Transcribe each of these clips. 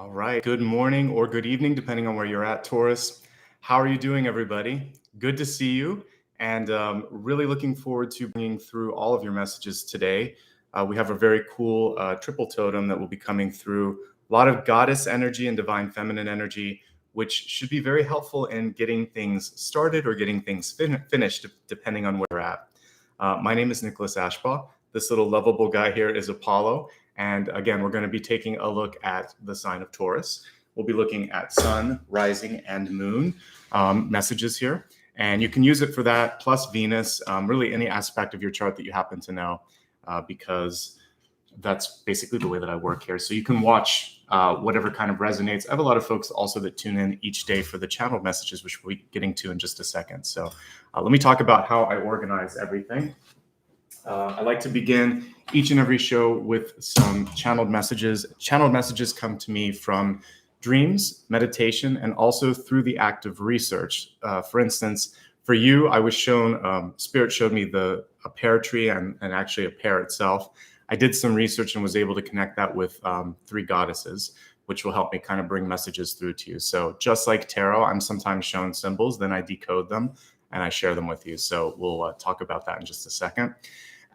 All right. Good morning or good evening, depending on where you're at, Taurus. How are you doing, everybody? Good to see you, and really looking forward to bringing through all of your messages today. We have a very cool triple totem that will be coming through. A lot of goddess energy and divine feminine energy, which should be very helpful in getting things started or getting things finished, depending on where we're at. My name is Nicholas Ashbaugh. This little lovable guy here is Apollo. And again, we're going to be taking a look at the sign of Taurus. We'll be looking at sun, rising, and moon messages here. And you can use it for that, plus Venus, really any aspect of your chart that you happen to know, because that's basically the way that I work here. So you can watch whatever kind of resonates. I have a lot of folks also that tune in each day for the channel messages, which we'll be getting to in just a second. So let me talk about how I organize everything. I like to begin each and every show with some channeled messages. Channeled messages come to me from dreams, meditation, and also through the act of research. For instance, for you, I was shown, Spirit showed me a pear tree and actually a pear itself. I did some research and was able to connect that with three goddesses, which will help me kind of bring messages through to you. So just like tarot, I'm sometimes shown symbols, then I decode them and I share them with you. So we'll talk about that in just a second.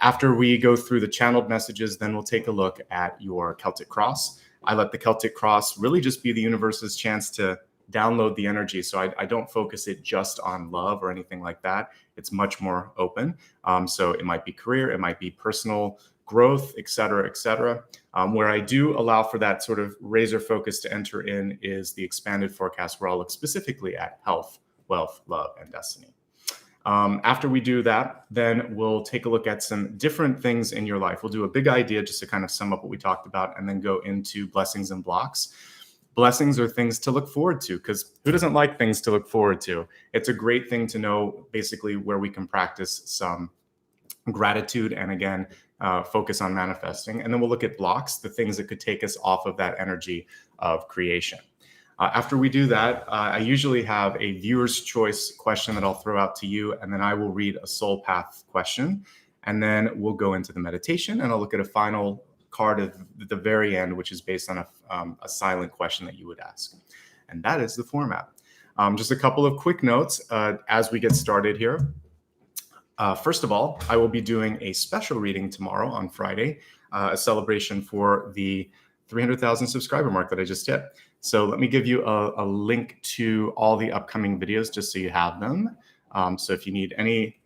After we go through the channeled messages, then we'll take a look at your Celtic Cross. I let the Celtic Cross really just be the universe's chance to download the energy. So I don't focus it just on love or anything like that. It's much more open. So it might be career, it might be personal growth, et cetera, et cetera. Where I do allow for that sort of razor focus to enter in is the expanded forecast, where I'll look specifically at health, wealth, love, and destiny. After we do that, then we'll take a look at some different things in your life. We'll do a big idea just to kind of sum up what we talked about, and then go into blessings and blocks. Blessings are things to look forward to, because who doesn't like things to look forward to? It's a great thing to know, basically, where we can practice some gratitude and, again, focus on manifesting. And then we'll look at blocks, the things that could take us off of that energy of creation. After we do that, I usually have a viewer's choice question that I'll throw out to you, and then I will read a soul path question, and then we'll go into the meditation, and I'll look at a final card at the very end, which is based on a silent question that you would ask. And that is the format. Just a couple of quick notes as we get started here. First of all, I will be doing a special reading tomorrow on Friday, a celebration for the 300,000 subscriber mark that I just hit. So let me give you a link to all the upcoming videos just so you have them. So if you need any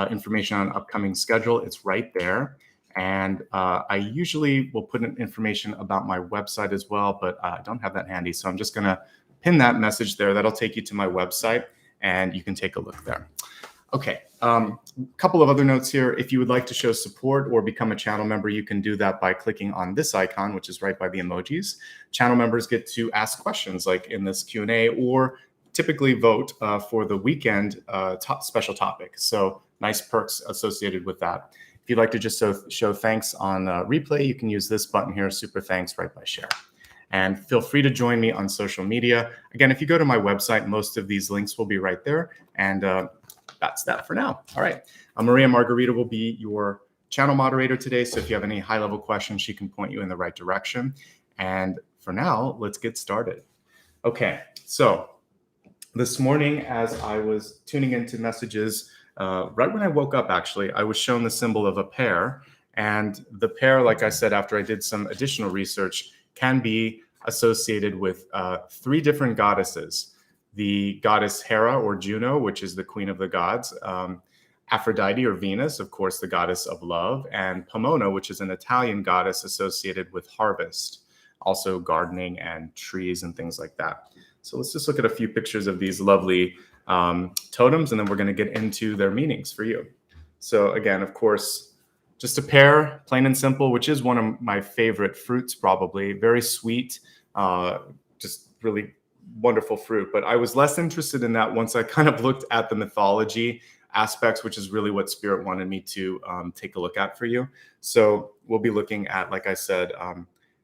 information on upcoming schedule, it's right there. And I usually will put in information about my website as well, but I don't have that handy. So I'm just going to pin that message there. That'll take you to my website, and you can take a look there. Okay, a couple of other notes here. If you would like to show support or become a channel member, you can do that by clicking on this icon, which is right by the emojis. Channel members get to ask questions like in this Q&A, or typically vote for the weekend special topic. So nice perks associated with that. If you'd like to just show thanks on replay, you can use this button here, super thanks, right by share. And feel free to join me on social media. Again, if you go to my website, most of these links will be right there. And that's that for now. All right. Maria Margarita will be your channel moderator today. So if you have any high-level questions, she can point you in the right direction. And for now, let's get started. Okay. So this morning, as I was tuning into messages, right when I woke up, actually, I was shown the symbol of a pear. And the pear, like I said, after I did some additional research, can be associated with three different goddesses. The goddess Hera, or Juno, which is the queen of the gods, Aphrodite or Venus, of course, the goddess of love, and Pomona, which is an Italian goddess associated with harvest, also gardening and trees and things like that. So let's just look at a few pictures of these lovely totems, and then we're going to get into their meanings for you. So again, of course, just a pear, plain and simple, which is one of my favorite fruits, probably. Very sweet, just really wonderful fruit. But I was less interested in that once I kind of looked at the mythology aspects, which is really what Spirit wanted me to take a look at for you. So we'll be looking at, like I said,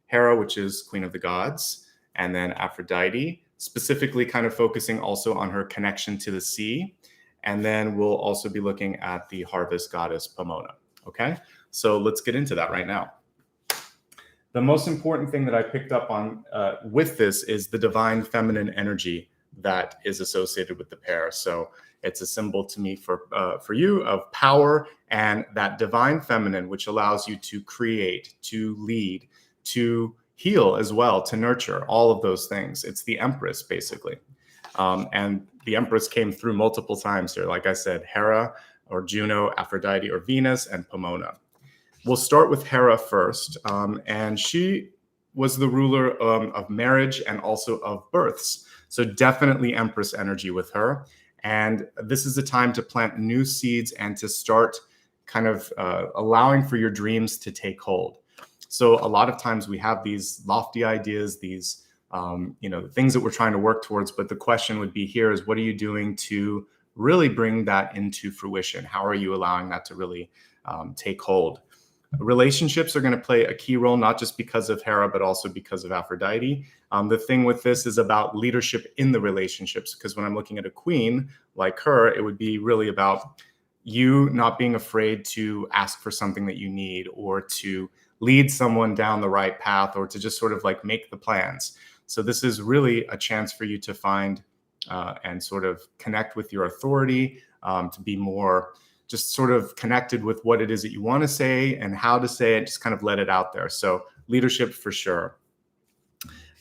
Hera, which is queen of the gods, and then Aphrodite, specifically kind of focusing also on her connection to the sea. And then we'll also be looking at the harvest goddess Pomona. Okay, so let's get into that right now. The most important thing that I picked up on with this is the divine feminine energy that is associated with the pair. So it's a symbol to me for you of power and that divine feminine, which allows you to create, to lead, to heal as well, to nurture, all of those things. It's the Empress, basically. And the Empress came through multiple times here. Like I said, Hera or Juno, Aphrodite or Venus, and Pomona. We'll start with Hera first. And she was the ruler of marriage and also of births. So definitely Empress energy with her. And this is the time to plant new seeds and to start kind of allowing for your dreams to take hold. So a lot of times we have these lofty ideas, these things that we're trying to work towards. But the question would be here is, what are you doing to really bring that into fruition? How are you allowing that to really take hold? Relationships are going to play a key role, not just because of Hera, but also because of Aphrodite. The thing with this is about leadership in the relationships, because when I'm looking at a queen like her, it would be really about you not being afraid to ask for something that you need, or to lead someone down the right path, or to just sort of like make the plans. So this is really a chance for you to find and sort of connect with your authority, to be more just sort of connected with what it is that you want to say and how to say it, just kind of let it out there. So leadership for sure.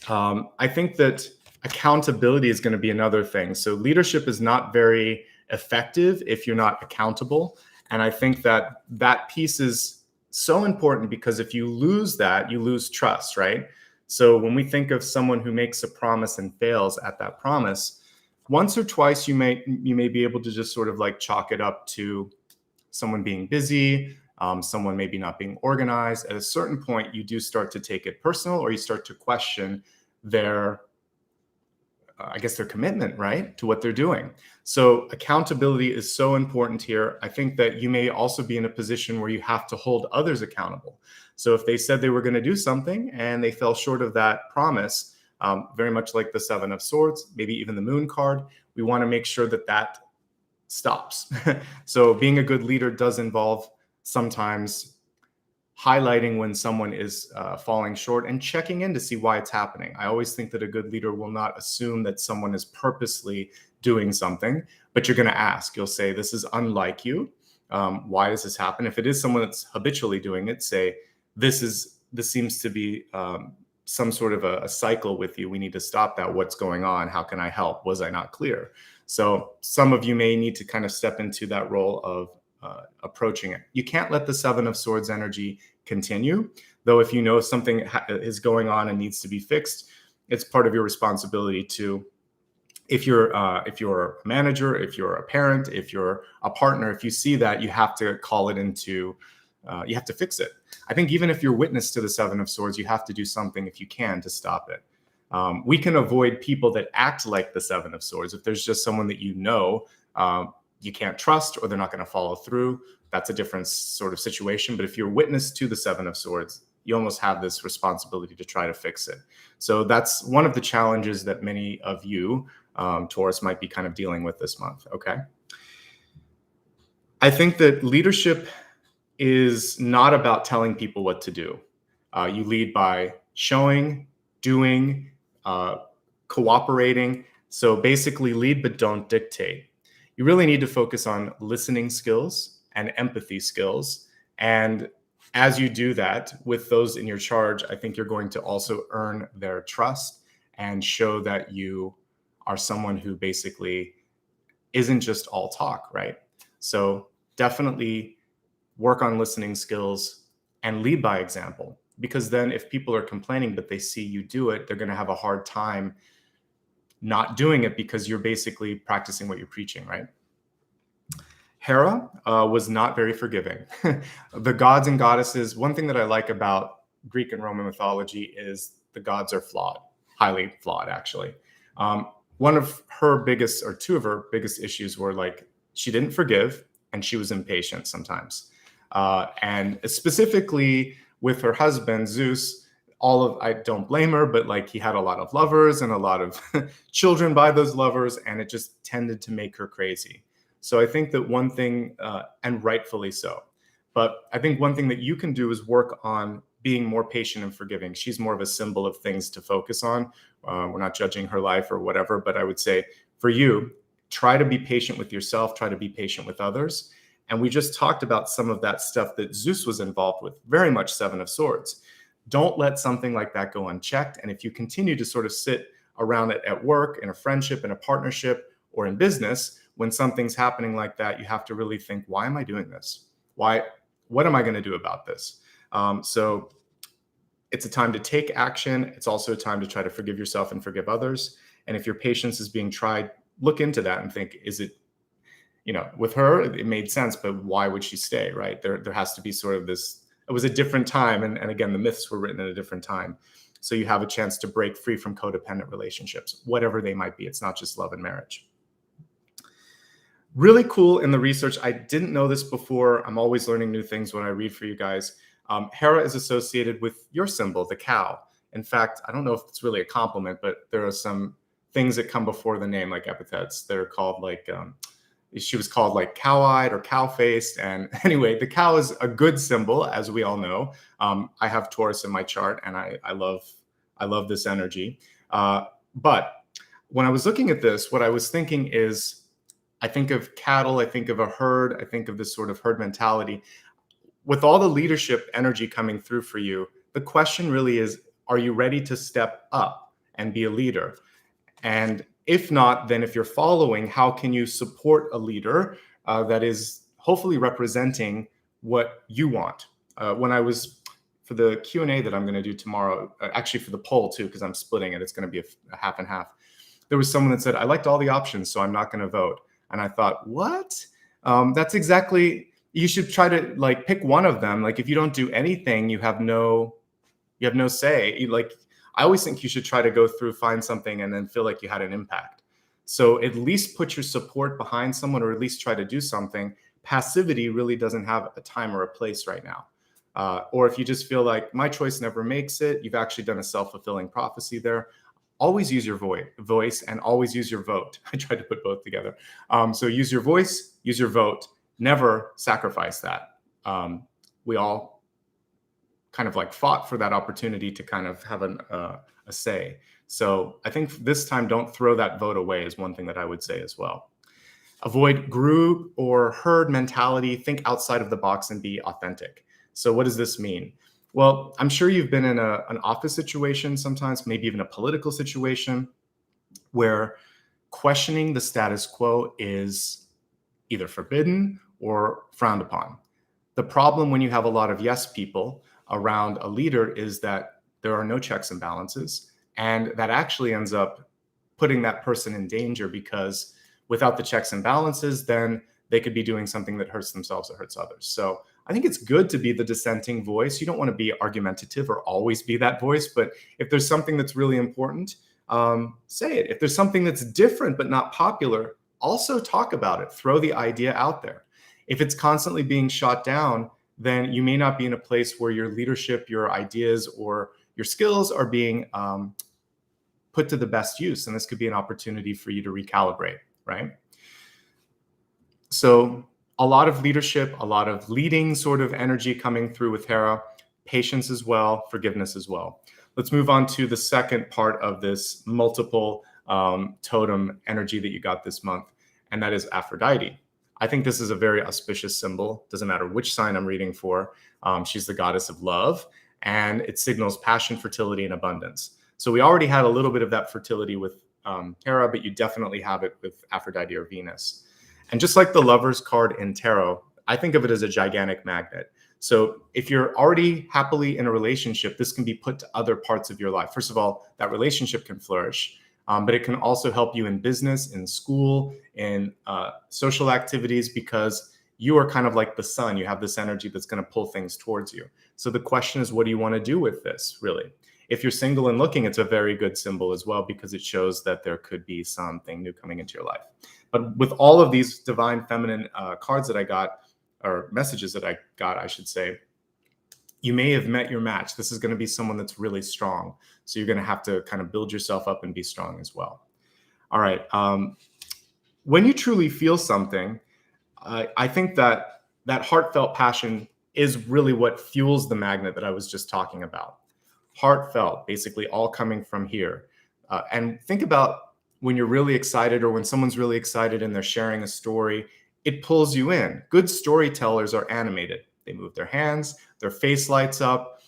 I think that accountability is going to be another thing. So leadership is not very effective if you're not accountable. And I think that that piece is so important, because if you lose that, you lose trust, right? So when we think of someone who makes a promise and fails at that promise, once or twice you may be able to just sort of like chalk it up to someone being busy, someone maybe not being organized. At a certain point, you do start to take it personal, or you start to question their commitment, right, to what they're doing. So accountability is so important here. I think that you may also be in a position where you have to hold others accountable. So if they said they were going to do something and they fell short of that promise, very much like the Seven of Swords, maybe even the Moon card, we want to make sure that that stops. So being a good leader does involve sometimes highlighting when someone is falling short and checking in to see why it's happening. I always think that a good leader will not assume that someone is purposely doing something, but you're going to ask. You'll say, this is unlike you. Why does this happen? If it is someone that's habitually doing it, say, this seems to be some sort of a cycle with you. We need to stop that. What's going on? How can I help? Was I not clear? So some of you may need to kind of step into that role of approaching it. You can't let the Seven of Swords energy continue, though. If you know something is going on and needs to be fixed, it's part of your responsibility to, if you're a manager, if you're a parent, if you're a partner, if you see that, you have to call it into, you have to fix it. I think even if you're witness to the Seven of Swords, you have to do something, if you can, to stop it. We can avoid people that act like the Seven of Swords. If there's just someone that you can't trust, or they're not going to follow through, that's a different sort of situation. But if you're witness to the Seven of Swords, you almost have this responsibility to try to fix it. So that's one of the challenges that many of you, Taurus, might be kind of dealing with this month. Okay. I think that leadership is not about telling people what to do. You lead by showing, doing, cooperating. So basically lead, but don't dictate. You really need to focus on listening skills and empathy skills. And as you do that with those in your charge, I think you're going to also earn their trust and show that you are someone who basically isn't just all talk, right? So definitely work on listening skills and lead by example, because then if people are complaining but they see you do it, they're going to have a hard time not doing it, because you're basically practicing what you're preaching, right? Hera was not very forgiving. The gods and goddesses, one thing that I like about Greek and Roman mythology is the gods are flawed, highly flawed, actually. One of her biggest, or two of her biggest issues were like, she didn't forgive and she was impatient sometimes. And specifically with her husband, Zeus, I don't blame her, but like he had a lot of lovers and a lot of children by those lovers, and it just tended to make her crazy. So I think that one thing, and rightfully so, but I think one thing that you can do is work on being more patient and forgiving. She's more of a symbol of things to focus on. We're not judging her life or whatever, but I would say for you, try to be patient with yourself, try to be patient with others. And we just talked about some of that stuff that Zeus was involved with, very much Seven of Swords. Don't let something like that go unchecked. And if you continue to sort of sit around it at work, in a friendship, in a partnership, or in business, when something's happening like that, you have to really think, why am I doing this? What am I going to do about this? So it's a time to take action. It's also a time to try to forgive yourself and forgive others. And if your patience is being tried, look into that and think, is it, with her, it made sense, but why would she stay, right? There has to be sort of this, it was a different time. And again, the myths were written at a different time. So you have a chance to break free from codependent relationships, whatever they might be. It's not just love and marriage. Really cool in the research. I didn't know this before. I'm always learning new things when I read for you guys. Hera is associated with your symbol, the cow. In fact, I don't know if it's really a compliment, but there are some things that come before the name, like epithets. They're called like, she was called like cow-eyed or cow-faced. And anyway, the cow is a good symbol, as we all know. I have Taurus in my chart, and I love this energy. But when I was looking at this, what I was thinking is, I think of cattle, I think of a herd, I think of this sort of herd mentality. With all the leadership energy coming through for you, the question really is, are you ready to step up and be a leader? And if not, then if you're following, how can you support a leader that is hopefully representing what you want? When I was, for the Q&A that I'm going to do tomorrow, actually for the poll too, because I'm splitting it, it's going to be a half and half. There was someone that said, I liked all the options, so I'm not going to vote. And I thought, what? That's exactly, you should try to like pick one of them. Like if you don't do anything, you have no say. I always think you should try to go through, find something, and then feel like you had an impact. So at least put your support behind someone, or at least try to do something. Passivity really doesn't have a time or a place right now. Or if you just feel like my choice never makes it, you've actually done a self-fulfilling prophecy there. Always use your voice and always use your vote. I tried to put both together. So use your voice, use your vote. Never sacrifice that. We all kind of like fought for that opportunity to kind of have a say. So I think this time, don't throw that vote away is one thing that I would say as well. Avoid group or herd mentality. Think outside of the box and be authentic. So what does this mean? Well, I'm sure you've been in an office situation sometimes, maybe even a political situation, where questioning the status quo is either forbidden or frowned upon. The problem when you have a lot of yes people around a leader is that there are no checks and balances, and that actually ends up putting that person in danger, because without the checks and balances, then they could be doing something that hurts themselves or hurts others. So I think it's good to be the dissenting voice. You don't want to be argumentative or always be that voice, but if there's something that's really important, say it. If there's something that's different but not popular, also talk about it. Throw the idea out there. If it's constantly being shot down, then you may not be in a place where your leadership, your ideas, or your skills are being put to the best use. And this could be an opportunity for you to recalibrate, right? So a lot of leadership, a lot of leading sort of energy coming through with Hera, patience as well, forgiveness as well. Let's move on to the second part of this multiple totem energy that you got this month, and that is Aphrodite. I think this is a very auspicious symbol. Doesn't matter which sign I'm reading for. She's the goddess of love, and it signals passion, fertility, and abundance. So we already had a little bit of that fertility with Hera, but you definitely have it with Aphrodite or Venus. And just like the Lover's card in tarot, I think of it as a gigantic magnet. So if you're already happily in a relationship, this can be put to other parts of your life. First of all, that relationship can flourish, but it can also help you in business, in school, in social activities, because you are kind of like the sun. You have this energy that's going to pull things towards you. So the question is, what do you want to do with this, really? If you're single and looking, it's a very good symbol as well, because it shows that there could be something new coming into your life. But with all of these divine feminine cards that I got, or messages that I got, I should say, you may have met your match. This is going to be someone that's really strong. So you're going to have to kind of build yourself up and be strong as well. All right. When you truly feel something, I think that heartfelt passion is really what fuels the magnet that I was just talking about. Heartfelt, basically all coming from here. And think about when you're really excited or when someone's really excited and they're sharing a story, it pulls you in. Good storytellers are animated. They move their hands, their face lights up,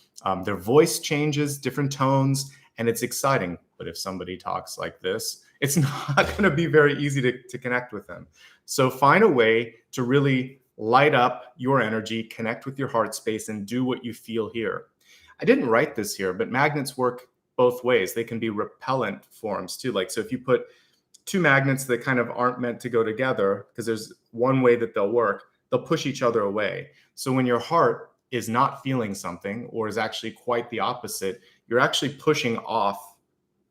their voice changes, different tones, and it's exciting. But if somebody talks like this, it's not going to be very easy to connect with them. So find a way to really light up your energy, connect with your heart space, and do what you feel here. I didn't write this here, but magnets work both ways. They can be repellent forms too. Like, so if you put two magnets that kind of aren't meant to go together, because there's one way that they'll work, they'll push each other away. So when your heart is not feeling something or is actually quite the opposite, you're actually pushing off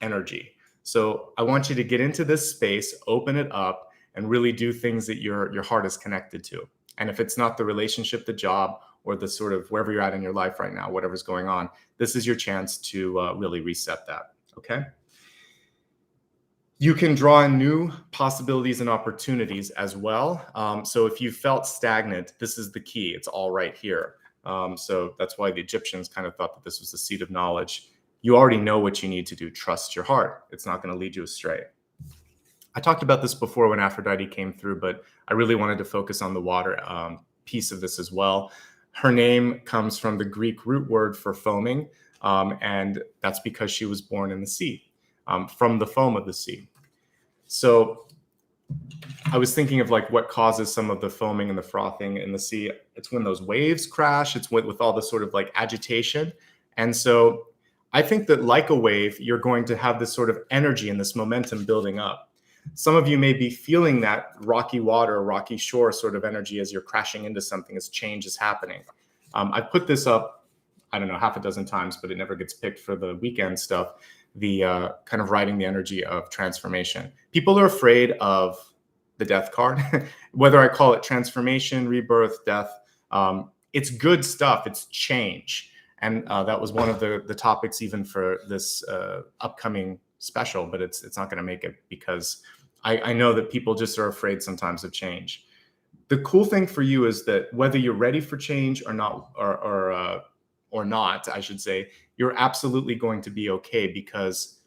energy. So I want you to get into this space, open it up, and really do things that your heart is connected to. And if it's not the relationship, the job, or the sort of wherever you're at in your life right now, whatever's going on, this is your chance to really reset that, okay? You can draw in new possibilities and opportunities as well. So if you felt stagnant, this is the key. It's all right here. So that's why the Egyptians kind of thought that this was the seat of knowledge. You already know what you need to do. Trust your heart. It's not going to lead you astray. I talked about this before when Aphrodite came through, but I really wanted to focus on the water piece of this as well. Her name comes from the Greek root word for foaming, and that's because she was born in the sea, from the foam of the sea. So I was thinking of like what causes some of the foaming and the frothing in the sea. It's when those waves crash. It's with all the sort of like agitation. And so I think that like a wave, you're going to have this sort of energy and this momentum building up. Some of you may be feeling that rocky water, rocky shore sort of energy as you're crashing into something, as change is happening. I put this up, I don't know, half a dozen times, but it never gets picked for the weekend stuff. The kind of riding the energy of transformation. People are afraid of the death card, whether I call it transformation, rebirth, death. It's good stuff. It's change. And that was one of the topics even for this upcoming special, but it's not going to make it because I know that people just are afraid sometimes of change. The cool thing for you is that whether you're ready for change or not, or not, I should say, you're absolutely going to be okay, because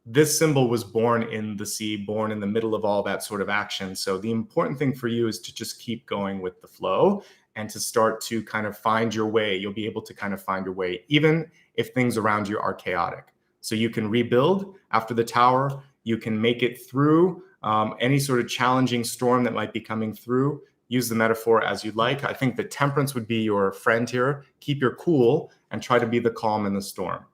this symbol was born in the sea, born in the middle of all that sort of action. So the important thing for you is to just keep going with the flow and to start to kind of find your way. You'll be able to kind of find your way, even if things around you are chaotic. So you can rebuild after the tower. You can make it through any sort of challenging storm that might be coming through. Use the metaphor as you'd like. I think that temperance would be your friend here. Keep your cool and try to be the calm in the storm.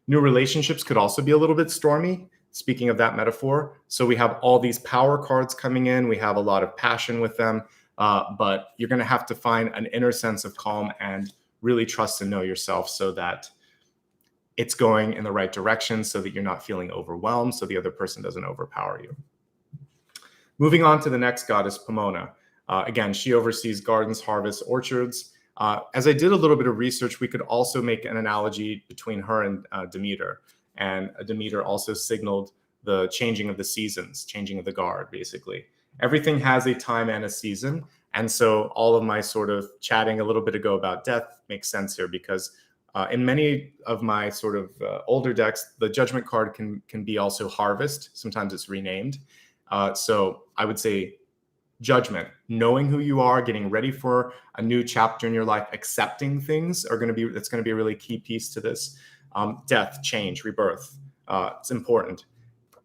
New relationships could also be a little bit stormy, speaking of that metaphor. So we have all these power cards coming in. We have a lot of passion with them, but you're going to have to find an inner sense of calm and really trust and know yourself so that it's going in the right direction, so that you're not feeling overwhelmed, so the other person doesn't overpower you. Moving on to the next goddess, Pomona. Again, she oversees gardens, harvests, orchards. As I did a little bit of research, we could also make an analogy between her and Demeter. And Demeter also signaled the changing of the seasons, changing of the guard, basically. Everything has a time and a season. And so all of my sort of chatting a little bit ago about death makes sense here, because in many of my sort of older decks, the judgment card can be also harvest. Sometimes it's renamed. So I would say judgment, knowing who you are, getting ready for a new chapter in your life, accepting things that's going to be a really key piece to this. Death, change, rebirth. It's important.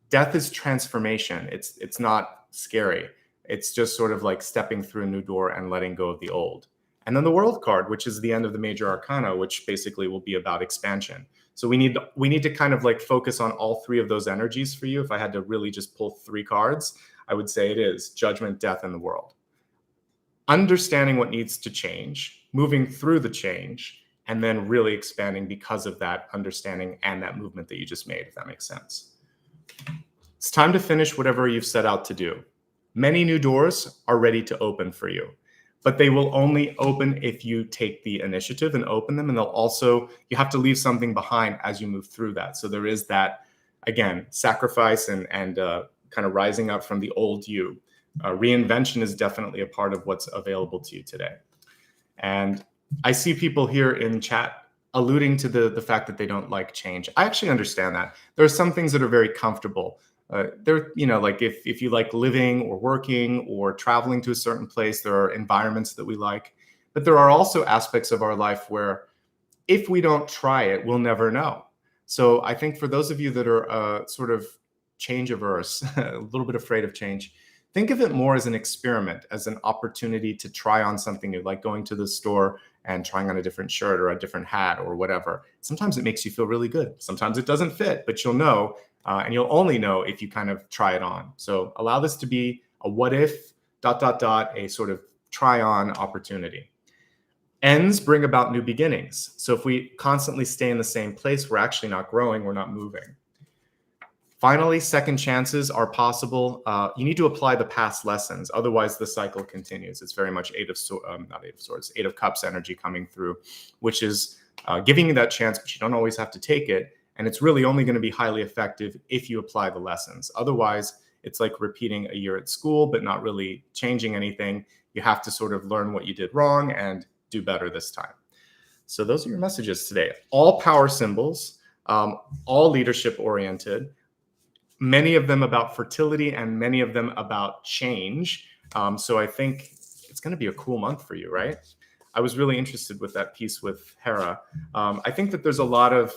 Death is transformation. It's not scary. It's just sort of like stepping through a new door and letting go of the old. And then the World card, which is the end of the major arcana, which basically will be about expansion. So we need to kind of like focus on all three of those energies for you. If I had to really just pull three cards, I would say it is judgment, death, and the world. Understanding what needs to change, moving through the change, and then really expanding because of that understanding and that movement that you just made, if that makes sense. It's time to finish whatever you've set out to do. Many new doors are ready to open for you, but they will only open if you take the initiative and open them. And you have to leave something behind as you move through that. So there is that, again, sacrifice and kind of rising up from the old you. Reinvention is definitely a part of what's available to you today. And I see people here in chat alluding to the fact that they don't like change. I actually understand that. There are some things that are very comfortable. There, like if you like living or working or traveling to a certain place, there are environments that we like. But there are also aspects of our life where if we don't try it, we'll never know. So I think for those of you that are sort of change averse, a little bit afraid of change, think of it more as an experiment, as an opportunity to try on something new, like going to the store and trying on a different shirt or a different hat or whatever. Sometimes it makes you feel really good. Sometimes it doesn't fit, but you'll know, and you'll only know if you kind of try it on. So allow this to be a what if, ... a sort of try on opportunity. Ends bring about new beginnings. So if we constantly stay in the same place, we're actually not growing, we're not moving. Finally, second chances are possible. You need to apply the past lessons. Otherwise, the cycle continues. It's very much Eight of Cups energy coming through, which is giving you that chance, but you don't always have to take it. And it's really only going to be highly effective if you apply the lessons. Otherwise, it's like repeating a year at school, but not really changing anything. You have to sort of learn what you did wrong and do better this time. So those are your messages today. All power symbols, all leadership oriented. Many of them about fertility and many of them about change. So I think it's going to be a cool month for you, right? I was really interested with that piece with Hera. I think that there's a lot of,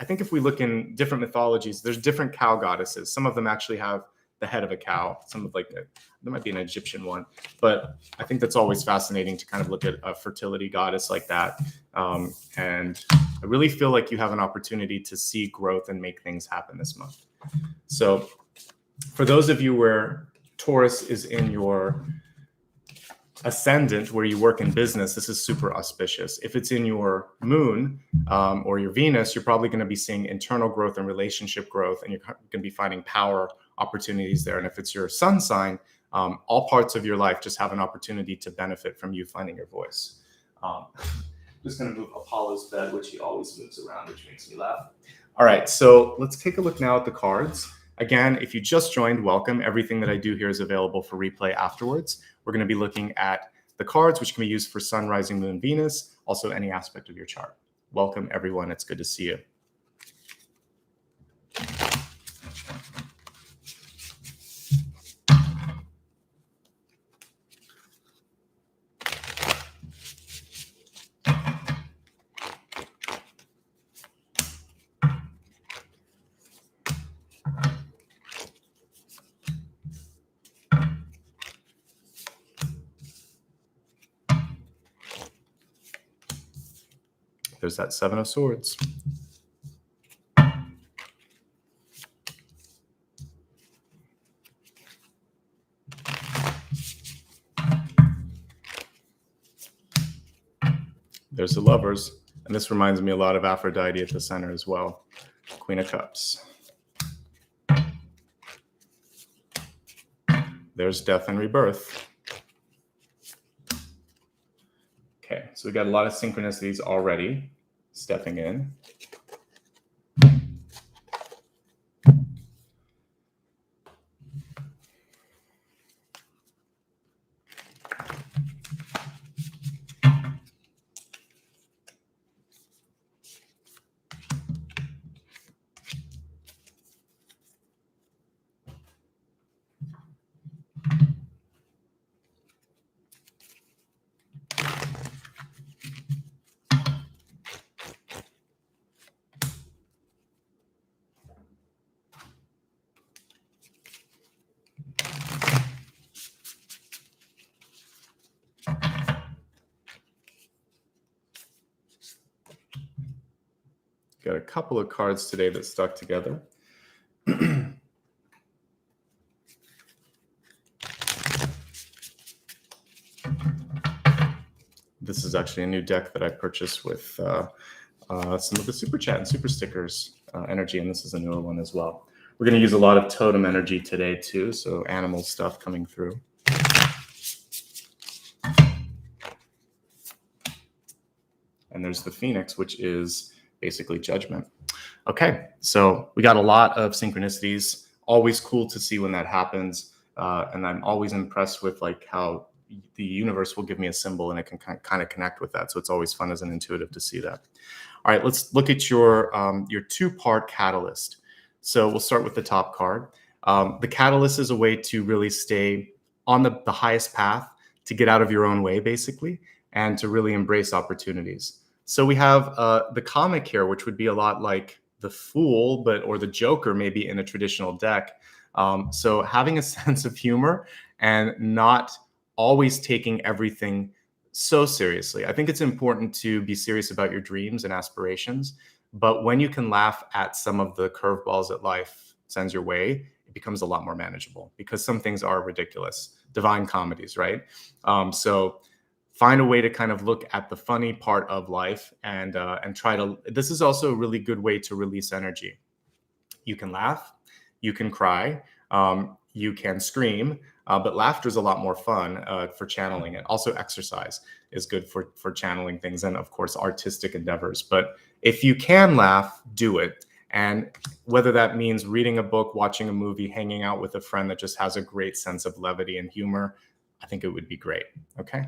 I think if we look in different mythologies, there's different cow goddesses. Some of them actually have the head of a cow. Some of there might be an Egyptian one, but I think that's always fascinating to kind of look at a fertility goddess like that. And I really feel like you have an opportunity to see growth and make things happen this month. So for those of you where Taurus is in your ascendant, where you work in business, this is super auspicious. If it's in your moon or your Venus, you're probably going to be seeing internal growth and relationship growth, and you're going to be finding power opportunities there. And if it's your sun sign, all parts of your life just have an opportunity to benefit from you finding your voice. Just going to move Apollo's bed, which he always moves around, which makes me laugh. All right, so let's take a look now at the cards. Again, if you just joined, welcome. Everything that I do here is available for replay afterwards. We're going to be looking at the cards, which can be used for Sun, Rising, Moon, Venus, also any aspect of your chart. Welcome, everyone. It's good to see you. There's that Seven of Swords. There's the Lovers. And this reminds me a lot of Aphrodite at the center as well. Queen of Cups. There's Death and Rebirth. Okay, so we got a lot of synchronicities already stepping in. Got a couple of cards today that stuck together. This is actually a new deck that I purchased with some of the SuperChat and SuperStickers energy, and this is a newer one as well. We're going to use a lot of totem energy today too, so animal stuff coming through. And there's the Phoenix, which is basically judgment. Okay, so we got a lot of synchronicities. Always cool to see when that happens. And I'm always impressed with like how, the universe will give me a symbol and I can kind of connect with that. So it's always fun as an intuitive to see that. All right, let's look at your two-part catalyst. So we'll start with the top card. The catalyst is a way to really stay on the highest path, to get out of your own way, basically, and to really embrace opportunities. So we have the comic here, which would be a lot like the Fool, or the Joker, maybe in a traditional deck. So having a sense of humor and not always taking everything so seriously. I think it's important to be serious about your dreams and aspirations, but when you can laugh at some of the curveballs that life sends your way, it becomes a lot more manageable, because some things are ridiculous, divine comedies, right? So find a way to kind of look at the funny part of life and try to. This is also a really good way to release energy. You can laugh, you can cry, you can scream, but laughter is a lot more fun for channeling it. Also, exercise is good for channeling things, and of course, artistic endeavors. But if you can laugh, do it. And whether that means reading a book, watching a movie, hanging out with a friend that just has a great sense of levity and humor, I think it would be great. Okay.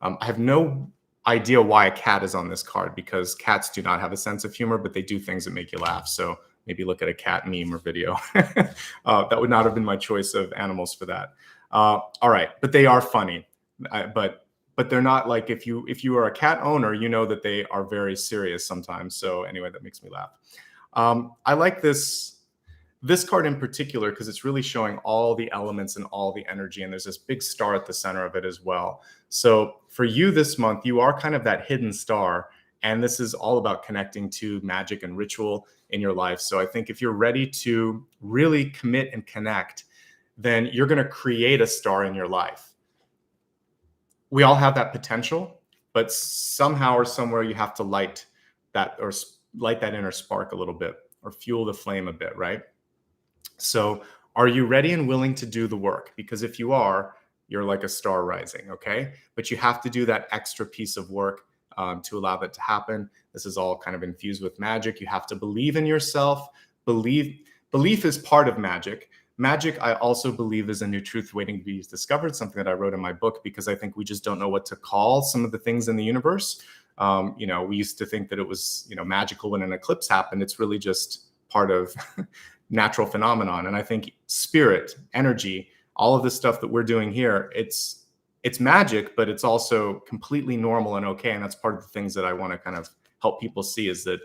I have no idea why a cat is on this card, because cats do not have a sense of humor, but they do things that make you laugh. So maybe look at a cat meme or video. That would not have been my choice of animals for that. All right, but they are funny. But they're not like, if you are a cat owner, you know that they are very serious sometimes. So anyway, that makes me laugh. I like this card in particular because it's really showing all the elements and all the energy, and there's this big star at the center of it as well. So for you this month, you are kind of that hidden star, and this is all about connecting to magic and ritual in your life. So I think if you're ready to really commit and connect, then you're going to create a star in your life. We all have that potential, but somehow or somewhere you have to light that inner spark a little bit, or fuel the flame a bit, right? So are you ready and willing to do the work? Because if you are, you're like a star rising, okay? But you have to do that extra piece of work to allow that to happen. This is all kind of infused with magic. You have to believe in yourself. Belief is part of magic. Magic, I also believe, is a new truth waiting to be discovered, something that I wrote in my book, because I think we just don't know what to call some of the things in the universe. We used to think that it was, magical when an eclipse happened. It's really just part of natural phenomenon. And I think spirit, energy, all of the stuff that we're doing here, it's magic, but it's also completely normal and okay. And that's part of the things that I want to kind of help people see, is that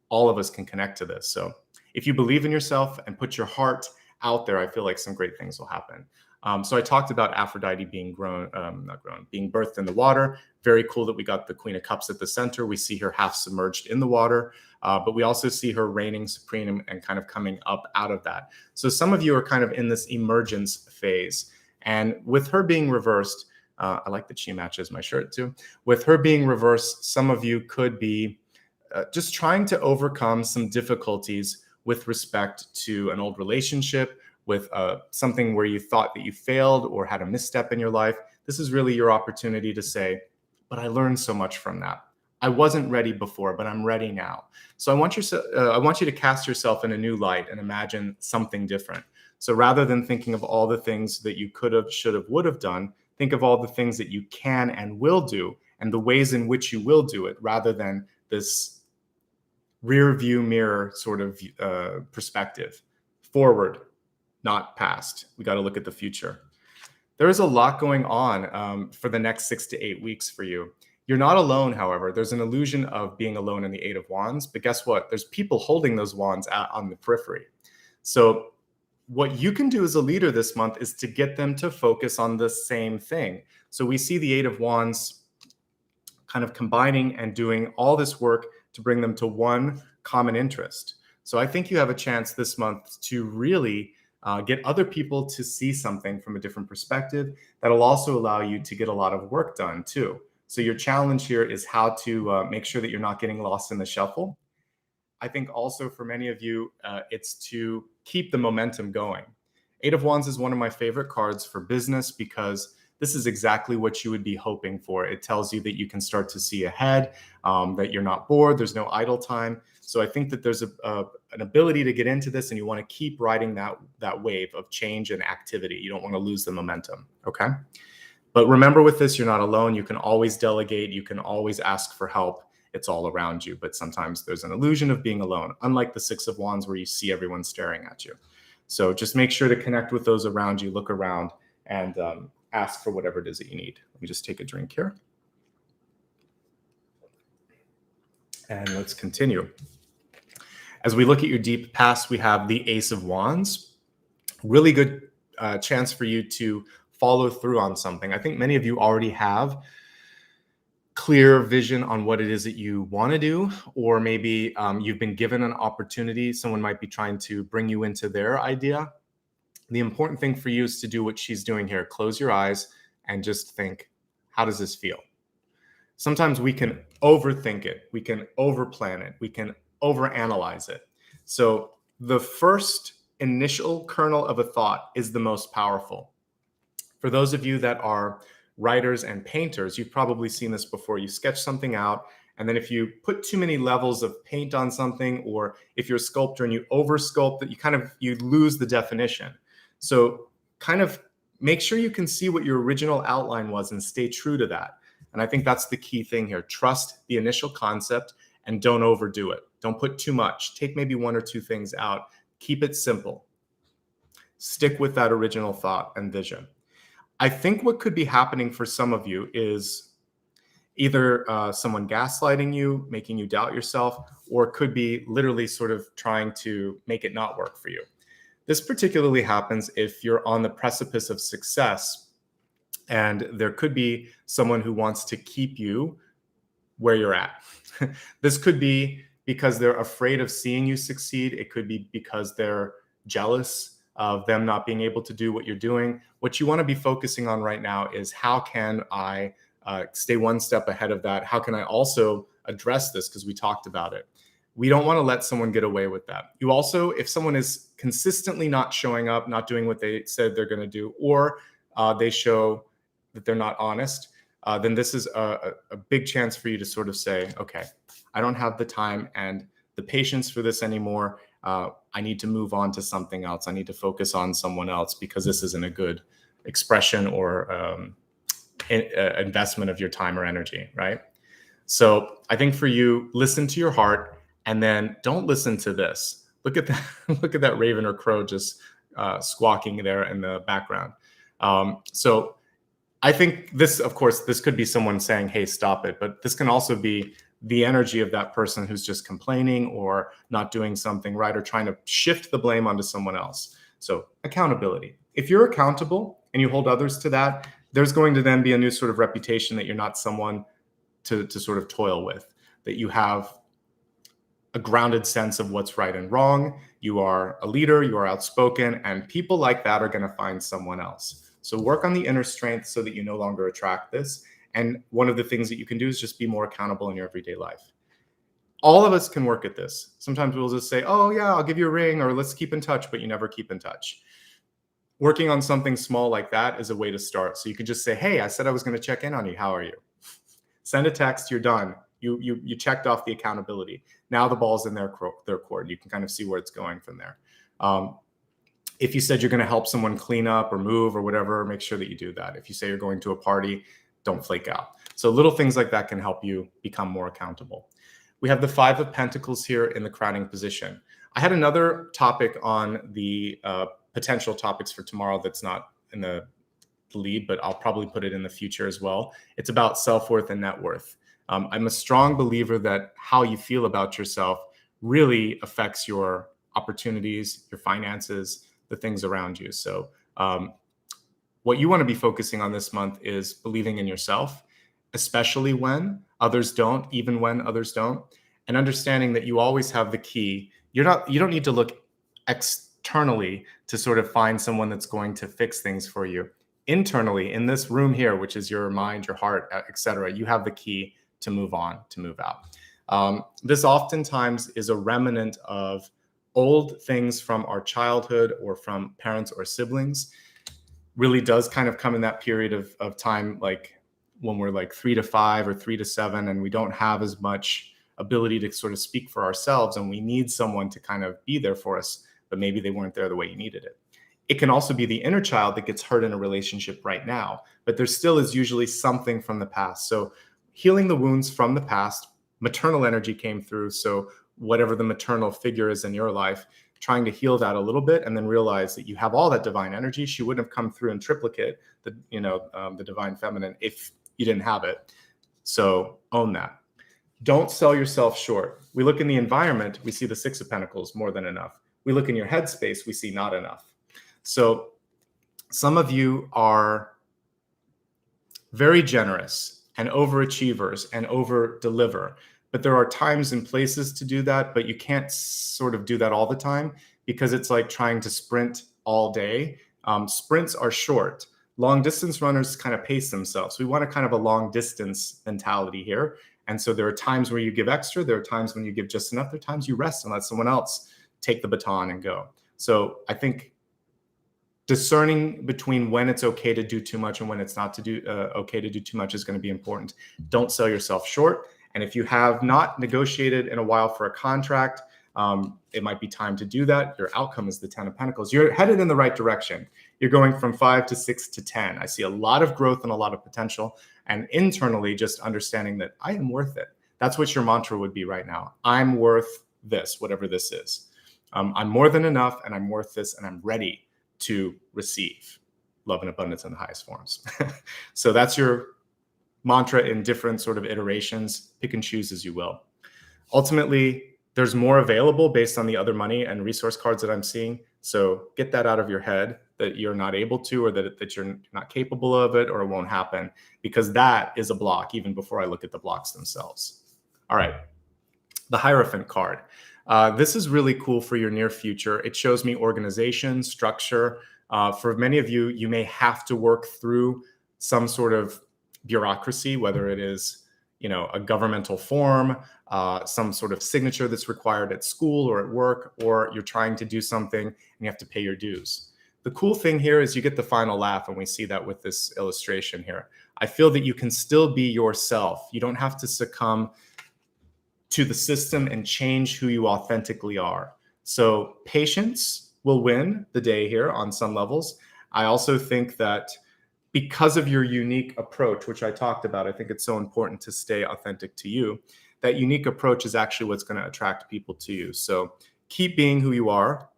all of us can connect to this. So if you believe in yourself and put your heart out there, I feel like some great things will happen. So I talked about Aphrodite being being birthed in the water. Very cool that we got the Queen of Cups at the center. We see her half submerged in the water, but we also see her reigning supreme and kind of coming up out of that. So some of you are kind of in this emergence phase. And with her being reversed, I like that she matches my shirt too. With her being reversed, some of you could be just trying to overcome some difficulties with respect to an old relationship, with something where you thought that you failed or had a misstep in your life. This is really your opportunity to say, but I learned so much from that. I wasn't ready before, but I'm ready now. So I want you to cast yourself in a new light and imagine something different. So rather than thinking of all the things that you could have, should have, would have done, think of all the things that you can and will do, and the ways in which you will do it, rather than this rear view mirror sort of perspective. Forward, not past. We got to look at the future. There is a lot going on for the next 6 to 8 weeks for you. You're not alone, however. There's an illusion of being alone in the Eight of Wands, but guess what? There's people holding those wands on the periphery. So what you can do as a leader this month is to get them to focus on the same thing. So we see the Eight of Wands kind of combining and doing all this work to bring them to one common interest. So I think you have a chance this month to really get other people to see something from a different perspective. That'll also allow you to get a lot of work done too. So your challenge here is how to make sure that you're not getting lost in the shuffle. I think also for many of you, it's to keep the momentum going. Eight of Wands is one of my favorite cards for business, because this is exactly what you would be hoping for. It tells you that you can start to see ahead, that you're not bored, there's no idle time. So I think that there's an ability to get into this, and you want to keep riding that wave of change and activity. You don't want to lose the momentum, okay? But remember with this, you're not alone. You can always delegate. You can always ask for help. It's all around you. But sometimes there's an illusion of being alone, unlike the Six of Wands where you see everyone staring at you. So just make sure to connect with those around you, look around, and ask for whatever it is that you need. Let me just take a drink here. And let's continue. As we look at your deep past, we have the Ace of Wands. Really good chance for you to follow through on something. I think many of you already have clear vision on what it is that you want to do, or maybe you've been given an opportunity. Someone might be trying to bring you into their idea. The important thing for you is to do what she's doing here. Close your eyes and just think, how does this feel? Sometimes we can overthink it. We can overplan it. We can overanalyze it. So the first initial kernel of a thought is the most powerful. For those of you that are writers and painters, you've probably seen this before. You sketch something out, and then if you put too many levels of paint on something, or if you're a sculptor and you over sculpt it, you lose the definition. So kind of make sure you can see what your original outline was and stay true to that. And I think that's the key thing here. Trust the initial concept and don't overdo it. Don't put too much. Take maybe one or two things out. Keep it simple. Stick with that original thought and vision. I think what could be happening for some of you is either someone gaslighting you, making you doubt yourself, or it could be literally sort of trying to make it not work for you. This particularly happens if you're on the precipice of success, and there could be someone who wants to keep you where you're at. This could be because they're afraid of seeing you succeed. It could be because they're jealous of them not being able to do what you're doing. What you want to be focusing on right now is, how can I stay one step ahead of that? How can I also address this? Because we talked about it. We don't want to let someone get away with that. You also, if someone is consistently not showing up, not doing what they said they're going to do, or they show that they're not honest, then this is a big chance for you to sort of say, okay, I don't have the time and the patience for this anymore. I need to move on to something else. I need to focus on someone else because this isn't a good expression or investment of your time or energy, right? So I think for you, listen to your heart, and then don't listen to this. Look at that. Look at that raven or crow just squawking there in the background. So I think this, of course, this could be someone saying, hey, stop it. But this can also be the energy of that person who's just complaining or not doing something right, or trying to shift the blame onto someone else. So accountability. If you're accountable and you hold others to that, there's going to then be a new sort of reputation that you're not someone to sort of toil with, that you have a grounded sense of what's right and wrong. You are a leader, you are outspoken, and people like that are going to find someone else. So work on the inner strength so that you no longer attract this. And one of the things that you can do is just be more accountable in your everyday life. All of us can work at this. Sometimes we'll just say, oh yeah, I'll give you a ring, or let's keep in touch, but you never keep in touch. Working on something small like that is a way to start. So you could just say, hey, I said I was going to check in on you. How are you? Send a text, you're done. You checked off the accountability. Now the ball's in their court. You can kind of see where it's going from there. If you said you're going to help someone clean up or move or whatever, make sure that you do that. If you say you're going to a party, don't flake out. So little things like that can help you become more accountable. We have the Five of Pentacles here in the crowning position. I had another topic on the potential topics for tomorrow that's not in the lead, but I'll probably put it in the future as well. It's about self-worth and net worth. I'm a strong believer that how you feel about yourself really affects your opportunities, your finances, the things around you. So what you want to be focusing on this month is believing in yourself, especially when others don't, even when others don't, and understanding that you always have the key. You don't need to look externally to sort of find someone that's going to fix things for you. Internally, in this room here, which is your mind, your heart, etc., you have the key to move on, to move out. This oftentimes is a remnant of old things from our childhood or from parents or siblings. Really does kind of come in that period of time, like when we're like 3 to 5 or 3 to 7, and we don't have as much ability to sort of speak for ourselves, and we need someone to kind of be there for us, but maybe they weren't there the way you needed it. It can also be the inner child that gets hurt in a relationship right now, but there still is usually something from the past. So healing the wounds from the past, maternal energy came through. So whatever the maternal figure is in your life, trying to heal that a little bit, and then realize that you have all that divine energy. She wouldn't have come through in triplicate, the divine feminine, if you didn't have it. So own that. Don't sell yourself short. We look in the environment, we see the Six of Pentacles, more than enough. We look in your headspace, we see not enough. So some of you are very generous and overachievers and over deliver, but there are times and places to do that, but you can't sort of do that all the time, because it's like trying to sprint all day. Sprints are short. Long distance runners kind of pace themselves. We want a kind of a long distance mentality here. And so there are times where you give extra. There are times when you give just enough. There are times you rest and let someone else take the baton and go. So I think discerning between when it's okay to do too much and when it's not okay to do too much is going to be important. Don't sell yourself short. And if you have not negotiated in a while for a contract, it might be time to do that. Your outcome is the 10 of Pentacles. You're headed in the right direction. You're going from 5 to 6 to 10. I see a lot of growth and a lot of potential. And internally, just understanding that I am worth it. That's what your mantra would be right now. I'm worth this, whatever this is. I'm more than enough, and I'm worth this, and I'm ready to receive love and abundance in the highest forms. So that's your mantra in different sort of iterations. Pick and choose as you will. Ultimately, there's more available based on the other money and resource cards that I'm seeing. So get that out of your head, that you're not able to, or that you're not capable of it, or it won't happen, because that is a block even before I look at the blocks themselves. All right. The Hierophant card. This is really cool for your near future. It shows me organization, structure. For many of you, you may have to work through some sort of bureaucracy, whether it is, a governmental form, some sort of signature that's required at school or at work, or you're trying to do something and you have to pay your dues. The cool thing here is you get the final laugh, and we see that with this illustration here. I feel that you can still be yourself. You don't have to succumb to the system and change who you authentically are. So patience will win the day here on some levels. I also think that because of your unique approach, which I talked about, I think it's so important to stay authentic to you. That unique approach is actually what's going to attract people to you. So keep being who you are.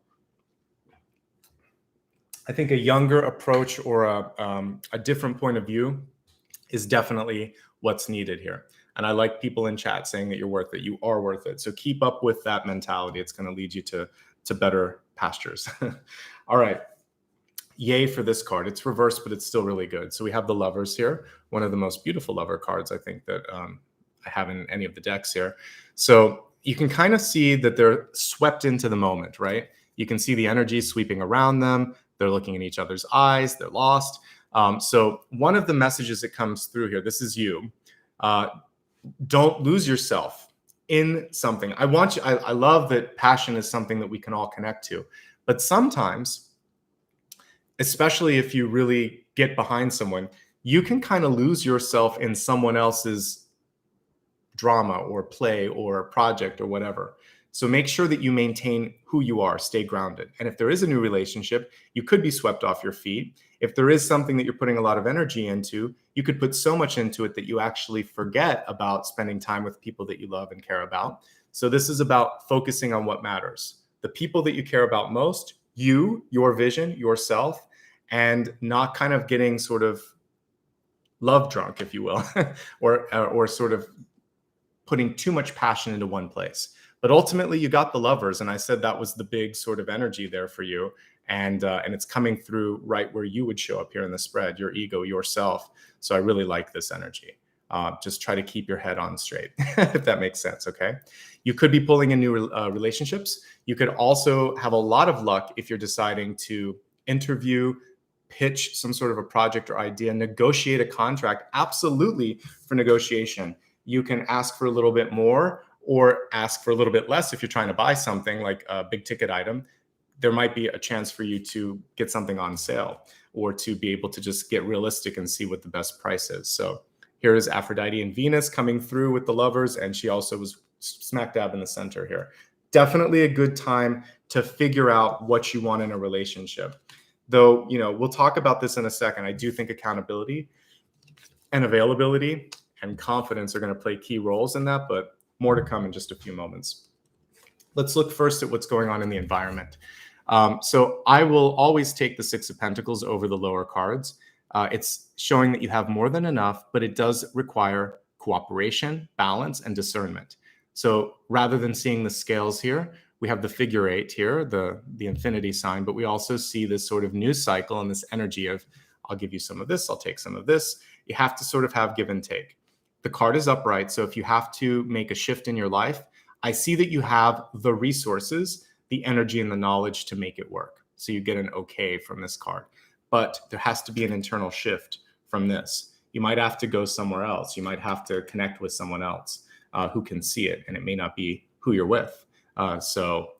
I think a younger approach or a different point of view is definitely what's needed here. And I like people in chat saying that you're worth it. You are worth it. So keep up with that mentality. It's going to lead you to better pastures. All right. Yay for this card. It's reversed, but it's still really good. So we have the Lovers here. One of the most beautiful lover cards, I think, that I have in any of the decks here. So you can kind of see that they're swept into the moment, right? You can see the energy sweeping around them. They're looking in each other's eyes. They're lost. So one of the messages that comes through here, this is you. Don't lose yourself in something. I love that passion is something that we can all connect to. But sometimes, especially if you really get behind someone, you can kind of lose yourself in someone else's drama or play or project or whatever. So make sure that you maintain who you are, stay grounded. And if there is a new relationship, you could be swept off your feet. If there is something that you're putting a lot of energy into, you could put so much into it that you actually forget about spending time with people that you love and care about. So this is about focusing on what matters. The people that you care about most, you, your vision, yourself, and not kind of getting sort of love drunk, if you will, or sort of putting too much passion into one place. But ultimately, you got the Lovers, and I said that was the big sort of energy there for you, and it's coming through right where you would show up here in the spread, your ego, yourself. So I really like this energy. Just try to keep your head on straight, if that makes sense, okay? You could be pulling in new relationships. You could also have a lot of luck if you're deciding to interview, pitch some sort of a project or idea, negotiate a contract. Absolutely, for negotiation. You can ask for a little bit more, or ask for a little bit less if you're trying to buy something like a big ticket item. There might be a chance for you to get something on sale, or to be able to just get realistic and see what the best price is. So here is Aphrodite and Venus coming through with the Lovers, and she also was smack dab in the center here. Definitely a good time to figure out what you want in a relationship. Though, we'll talk about this in a second. I do think accountability and availability and confidence are going to play key roles in that, but more to come in just a few moments. Let's look first at what's going on in the environment. So I will always take the Six of Pentacles over the lower cards. It's showing that you have more than enough, but it does require cooperation, balance, and discernment. So rather than seeing the scales here, we have the figure 8 here, the infinity sign, but we also see this sort of news cycle and this energy of, I'll give you some of this, I'll take some of this. You have to sort of have give and take. The card is upright, so if you have to make a shift in your life, I see that you have the resources, the energy, and the knowledge to make it work. So you get an okay from this card. But there has to be an internal shift from this. You might have to go somewhere else. You might have to connect with someone else who can see it, and it may not be who you're with. So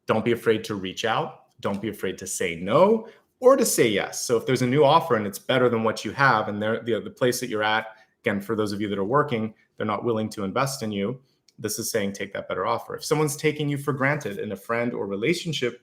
don't be afraid to reach out. Don't be afraid to say no or to say yes. So if there's a new offer and it's better than what you have, and the place that you're at, again, for those of you that are working, they're not willing to invest in you, this is saying take that better offer. If someone's taking you for granted in a friend or relationship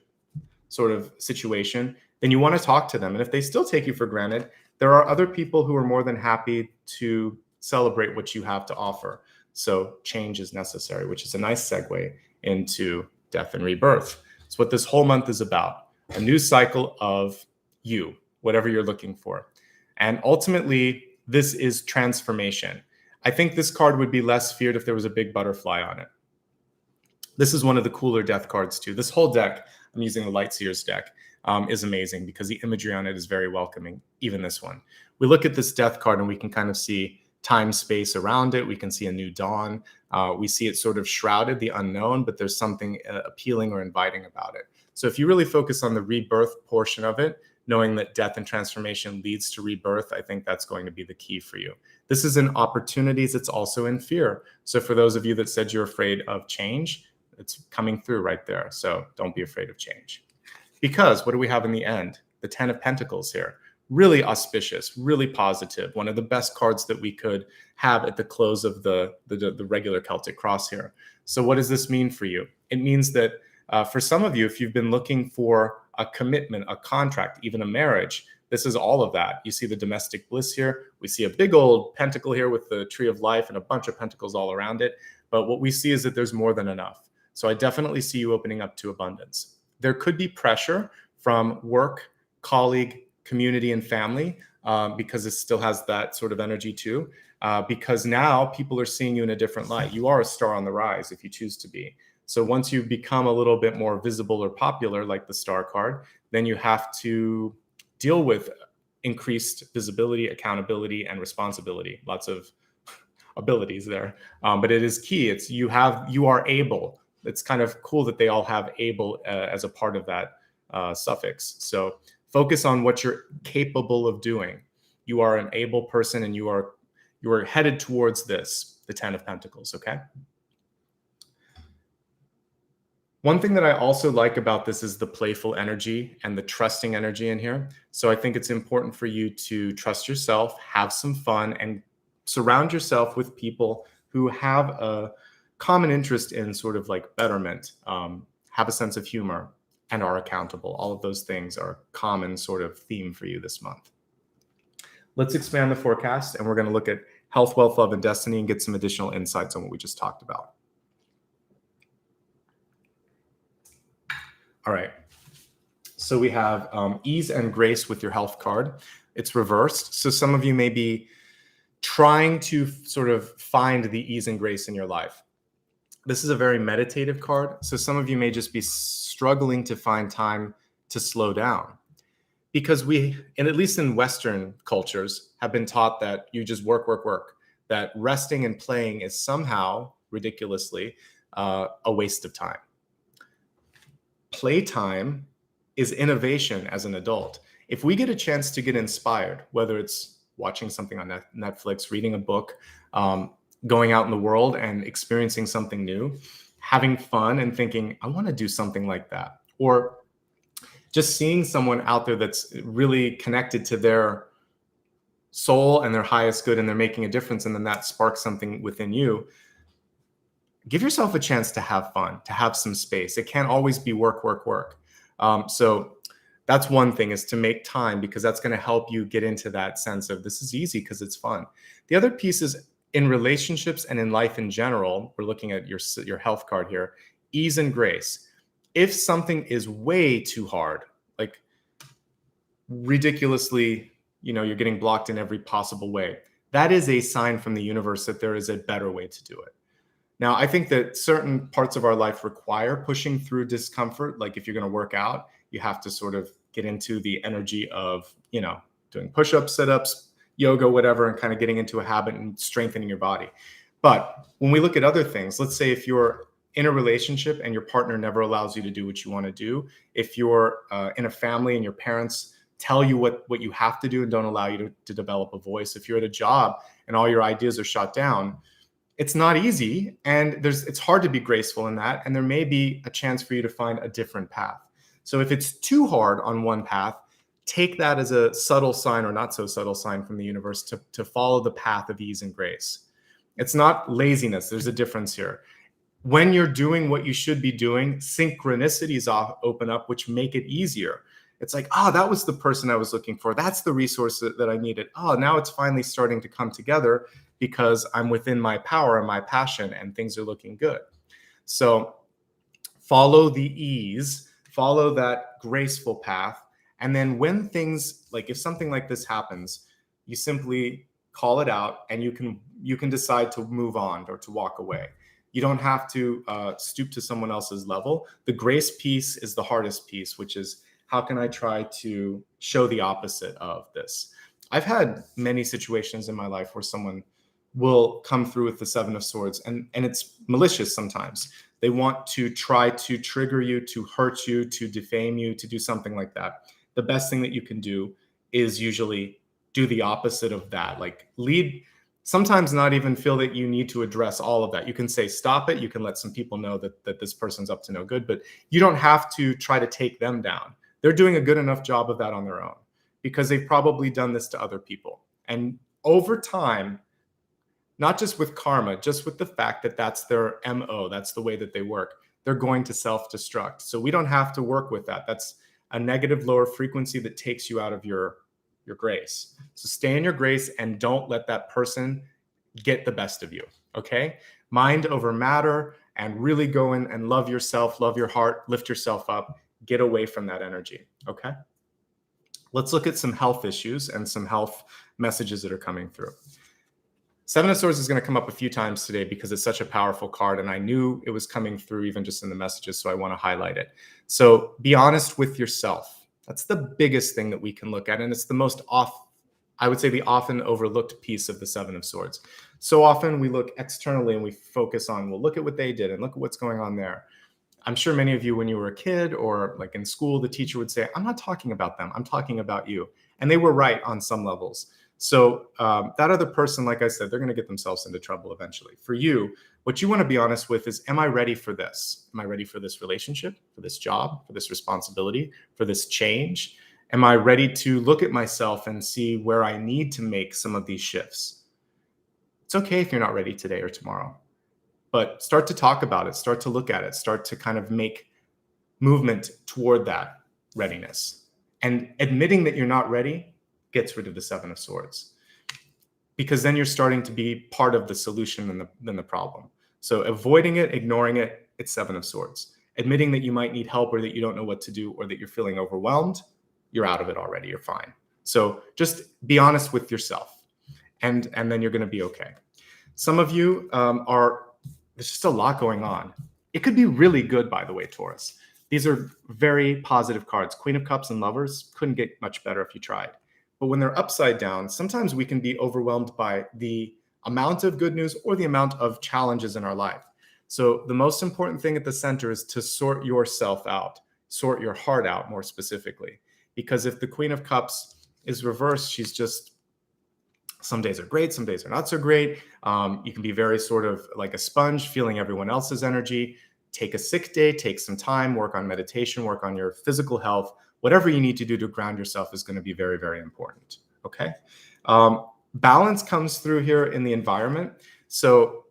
sort of situation, then you want to talk to them. And if they still take you for granted, there are other people who are more than happy to celebrate what you have to offer. So change is necessary, which is a nice segue into death and rebirth. It's what this whole month is about. A new cycle of you, whatever you're looking for. And ultimately, this is transformation. I think this card would be less feared if there was a big butterfly on it. This is one of the cooler death cards too. This whole deck, I'm using the Lightseers deck, is amazing because the imagery on it is very welcoming, even this one. We look at this death card and we can kind of see time, space around it. We can see a new dawn. We see it sort of shrouded, the unknown, but there's something appealing or inviting about it. So if you really focus on the rebirth portion of it, knowing that death and transformation leads to rebirth, I think that's going to be the key for you. This is in opportunities. It's also in fear. So for those of you that said you're afraid of change, it's coming through right there. So don't be afraid of change. Because what do we have in the end? The 10 of Pentacles here. Really auspicious, really positive. One of the best cards that we could have at the close of the regular Celtic Cross here. So what does this mean for you? It means that for some of you, if you've been looking for a commitment, a contract, even a marriage, this is all of that. You see the domestic bliss here. We see a big old pentacle here with the tree of life and a bunch of pentacles all around it. But what we see is that there's more than enough. So I definitely see you opening up to abundance. There could be pressure from work, colleague, community, and family because it still has that sort of energy too. Because now people are seeing you in a different light. You are a star on the rise if you choose to be. So once you become a little bit more visible or popular, like the star card, then you have to deal with increased visibility, accountability, and responsibility. Lots of abilities there. But it is key. It's you are able. It's kind of cool that they all have able as a part of that suffix. So focus on what you're capable of doing. You are an able person and you are headed towards this, the 10 of Pentacles, okay? One thing that I also like about this is the playful energy and the trusting energy in here. So I think it's important for you to trust yourself, have some fun, and surround yourself with people who have a common interest in sort of like betterment, have a sense of humor, and are accountable. All of those things are a common sort of theme for you this month. Let's expand the forecast, and we're going to look at health, wealth, love, and destiny and get some additional insights on what we just talked about. All right, so we have ease and grace with your health card. It's reversed. So some of you may be trying to sort of find the ease and grace in your life. This is a very meditative card. So some of you may just be struggling to find time to slow down because we, and at least in Western cultures, have been taught that you just work, work, work, that resting and playing is somehow ridiculously a waste of time. Playtime is innovation as an adult. If we get a chance to get inspired, whether it's watching something on Netflix, reading a book, going out in the world and experiencing something new, having fun and thinking, I want to do something like that. Or just seeing someone out there that's really connected to their soul and their highest good and they're making a difference, and then that sparks something within you. Give yourself a chance to have fun, to have some space. It can't always be work, work, work. So That's one thing, is to make time, because that's going to help you get into that sense of this is easy because it's fun. The other piece is in relationships and in life in general. We're looking at your health card here. Ease and grace. If something is way too hard, like ridiculously, you're getting blocked in every possible way, that is a sign from the universe that there is a better way to do it. Now, I think that certain parts of our life require pushing through discomfort. Like if you're going to work out, you have to sort of get into the energy of, doing push-ups, sit-ups, yoga, whatever, and kind of getting into a habit and strengthening your body. But when we look at other things, let's say if you're in a relationship and your partner never allows you to do what you want to do, if you're in a family and your parents tell you what you have to do and don't allow you to develop a voice, if you're at a job and all your ideas are shot down, it's not easy, and it's hard to be graceful in that, and there may be a chance for you to find a different path. So if it's too hard on one path, take that as a subtle sign or not so subtle sign from the universe to follow the path of ease and grace. It's not laziness. There's a difference here. When you're doing what you should be doing, synchronicities open up, which make it easier. It's like, that was the person I was looking for. That's the resource that I needed. Now it's finally starting to come together because I'm within my power and my passion and things are looking good. So follow the ease, follow that graceful path. And then when things, like if something like this happens, you simply call it out and you can decide to move on or to walk away. You don't have to stoop to someone else's level. The grace piece is the hardest piece, which is, how can I try to show the opposite of this? I've had many situations in my life where someone will come through with the Seven of Swords, and it's malicious sometimes. They want to try to trigger you, to hurt you, to defame you, to do something like that. The best thing that you can do is usually do the opposite of that. Like lead, sometimes not even feel that you need to address all of that. You can say, stop it. You can let some people know that this person's up to no good, but you don't have to try to take them down. They're doing a good enough job of that on their own because they've probably done this to other people. And over time, not just with karma, just with the fact that that's their MO, that's the way that they work, they're going to self-destruct. So we don't have to work with that. That's a negative lower frequency that takes you out of your grace. So stay in your grace and don't let that person get the best of you, okay? Mind over matter, and really go in and love yourself, love your heart, lift yourself up, get away from that energy, okay? Let's look at some health issues and some health messages that are coming through. Seven of Swords is going to come up a few times today because it's such a powerful card, and I knew it was coming through even just in the messages, so I want to highlight it. So be honest with yourself. That's the biggest thing that we can look at, and it's the most I would say the often overlooked piece of the Seven of Swords. So often we look externally and we focus on, well, look at what they did and look at what's going on there. I'm sure many of you, when you were a kid or like in school, the teacher would say, I'm not talking about them, I'm talking about you. And they were right on some levels. So that other person, like I said, they're going to get themselves into trouble eventually. For you, what you want to be honest with is, am I ready for this? Am I ready for this relationship, for this job, for this responsibility, for this change? Am I ready to look at myself and see where I need to make some of these shifts? It's okay if you're not ready today or tomorrow, but start to talk about it, start to look at it, start to kind of make movement toward that readiness. And admitting that you're not ready gets rid of the Seven of Swords, because then you're starting to be part of the solution than the problem. So avoiding it, ignoring it, it's Seven of Swords. Admitting that you might need help or that you don't know what to do or that you're feeling overwhelmed, you're out of it already, you're fine. So just be honest with yourself, and then you're going to be okay. Some of you there's just a lot going on. It could be really good, by the way, Taurus. These are very positive cards. Queen of Cups and Lovers couldn't get much better if you tried. But when they're upside down, sometimes we can be overwhelmed by the amount of good news or the amount of challenges in our life. So the most important thing at the center is to sort yourself out, sort your heart out more specifically. Because if the Queen of Cups is reversed, she's just, some days are great, some days are not so great. You can be very sort of like a sponge, feeling everyone else's energy. Take a sick day, take some time, work on meditation, work on your physical health. Whatever you need to do to ground yourself is going to be very, very important, okay? Balance comes through here in the environment. So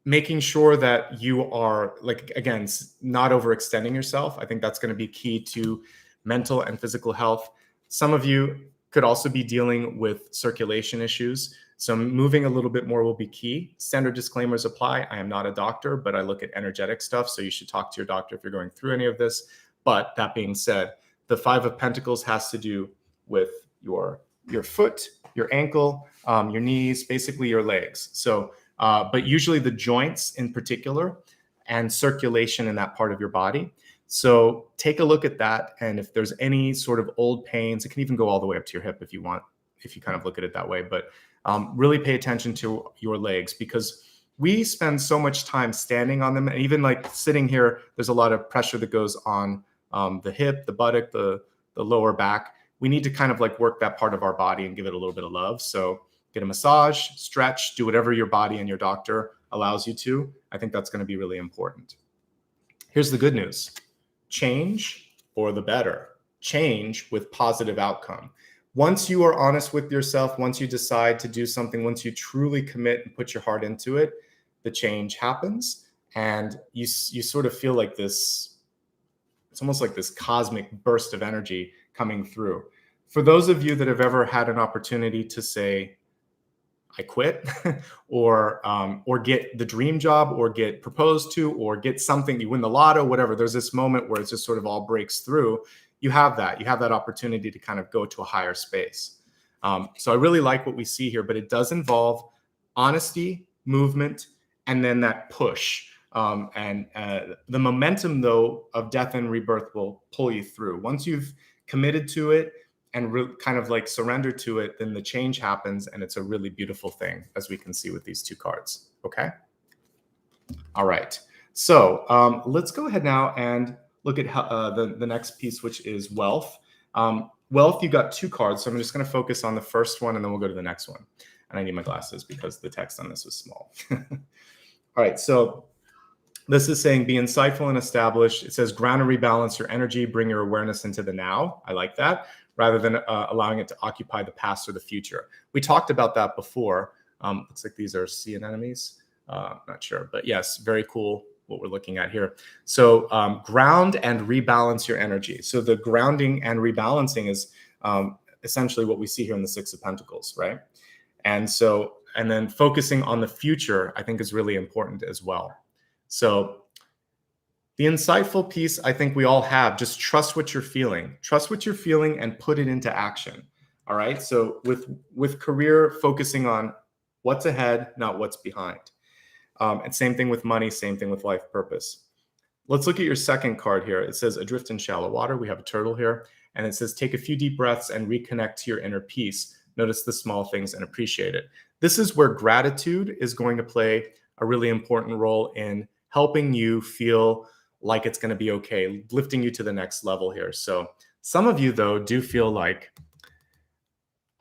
making sure that you are, like, again, not overextending yourself. I think that's going to be key to mental and physical health. Some of you could also be dealing with circulation issues. So moving a little bit more will be key. Standard disclaimers apply. I am not a doctor, but I look at energetic stuff. So you should talk to your doctor if you're going through any of this. But that being said, the Five of Pentacles has to do with your foot, your ankle, your knees, basically your legs. So, but usually the joints in particular and circulation in that part of your body. So take a look at that. And if there's any sort of old pains, it can even go all the way up to your hip if you want, if you kind of look at it that way. But really pay attention to your legs, because we spend so much time standing on them. And even like sitting here, there's a lot of pressure that goes on the hip, the buttock, the lower back. We need to kind of like work that part of our body and give it a little bit of love. So get a massage, stretch, do whatever your body and your doctor allows you to. I think that's going to be really important. Here's the good news. Change for the better. Change with positive outcome. Once you are honest with yourself, once you decide to do something, once you truly commit and put your heart into it, the change happens. And you sort of feel like this, it's almost like this cosmic burst of energy coming through. For those of you that have ever had an opportunity to say, I quit, or get the dream job, or get proposed to, or get something, you win the lotto, whatever, there's this moment where it just sort of all breaks through. You have that opportunity to kind of go to a higher space. So I really like what we see here, but it does involve honesty, movement, and then that push. The momentum, though, of death and rebirth will pull you through. Once you've committed to it and kind of like surrender to it, then the change happens, and it's a really beautiful thing, as we can see with these two cards. Okay. All right. So let's go ahead now and look at how, the next piece, which is wealth. Wealth, you got two cards, so I'm just going to focus on the first one, and then we'll go to the next one. And I need my glasses because the text on this was small. All right. So this is saying be insightful and established. It says ground and rebalance your energy, bring your awareness into the now. I like that, rather than allowing it to occupy the past or the future. We talked about that before. Looks like these are sea anemones. Not sure, but yes, very cool what we're looking at here. So ground and rebalance your energy. So the grounding and rebalancing is essentially what we see here in the Six of Pentacles, right? And then focusing on the future, I think, is really important as well. So the insightful piece, I think we all have, just trust what you're feeling. Trust what you're feeling and put it into action. All right. So with career, focusing on what's ahead, not what's behind. And same thing with money, same thing with life purpose. Let's look at your second card here. It says adrift in shallow water. We have a turtle here. And it says take a few deep breaths and reconnect to your inner peace. Notice the small things and appreciate it. This is where gratitude is going to play a really important role in helping you feel like it's going to be okay, lifting you to the next level here. So some of you, though, do feel like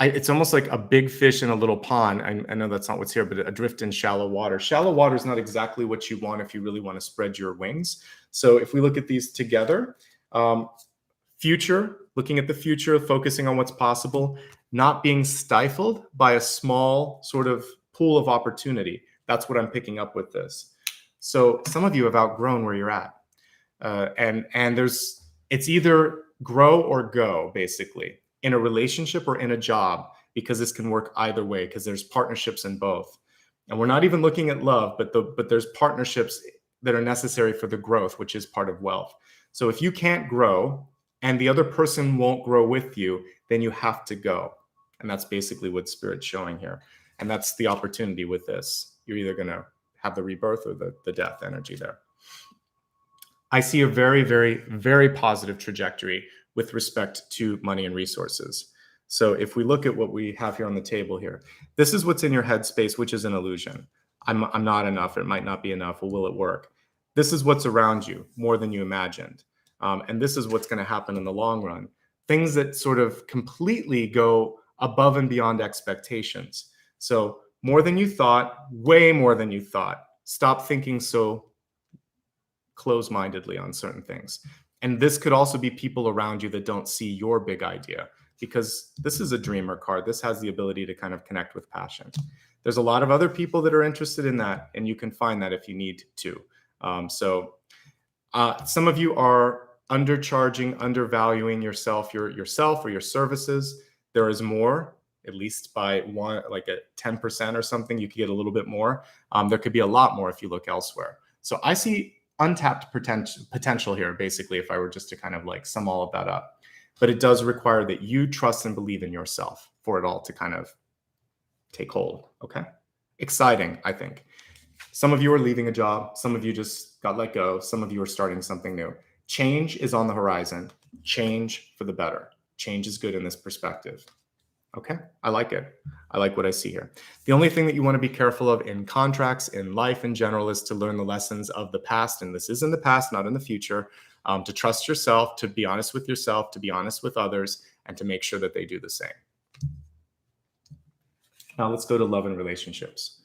it's almost like a big fish in a little pond. I know that's not what's here, but adrift in shallow water. Shallow water is not exactly what you want if you really want to spread your wings. So if we look at these together, future, looking at the future, focusing on what's possible, not being stifled by a small sort of pool of opportunity. That's what I'm picking up with this. So some of you have outgrown where you're at. And it's either grow or go, basically, in a relationship or in a job, because this can work either way, because there's partnerships in both. And we're not even looking at love, but there's partnerships that are necessary for the growth, which is part of wealth. So if you can't grow and the other person won't grow with you, then you have to go. And that's basically what Spirit's showing here. And that's the opportunity with this. You're either going to have the rebirth or the death energy there. I see a very, very, very positive trajectory with respect to money and resources. So if we look at what we have here on the table here, this is what's in your headspace, which is an illusion. I'm not enough. It might not be enough. Or will it work? This is what's around you, more than you imagined. And this is what's going to happen in the long run. Things that sort of completely go above and beyond expectations. So more than you thought, way more than you thought. Stop thinking so close-mindedly on certain things. And this could also be people around you that don't see your big idea, because this is a dreamer card. This has the ability to kind of connect with passion. There's a lot of other people that are interested in that, and you can find that if you need to. Some of you are undercharging, undervaluing yourself or your services. There is more, at least by one, like a 10% or something. You could get a little bit more. There could be a lot more if you look elsewhere. So I see untapped potential here, basically, if I were just to kind of like sum all of that up. But it does require that you trust and believe in yourself for it all to kind of take hold. Okay. Exciting, I think. Some of you are leaving a job. Some of you just got let go. Some of you are starting something new. Change is on the horizon. Change for the better. Change is good in this perspective. Okay, I like it. I like what I see here. The only thing that you want to be careful of in contracts, in life in general, is to learn the lessons of the past. And this is in the past, not in the future. To trust yourself, to be honest with yourself, to be honest with others, and to make sure that they do the same. Now let's go to love and relationships.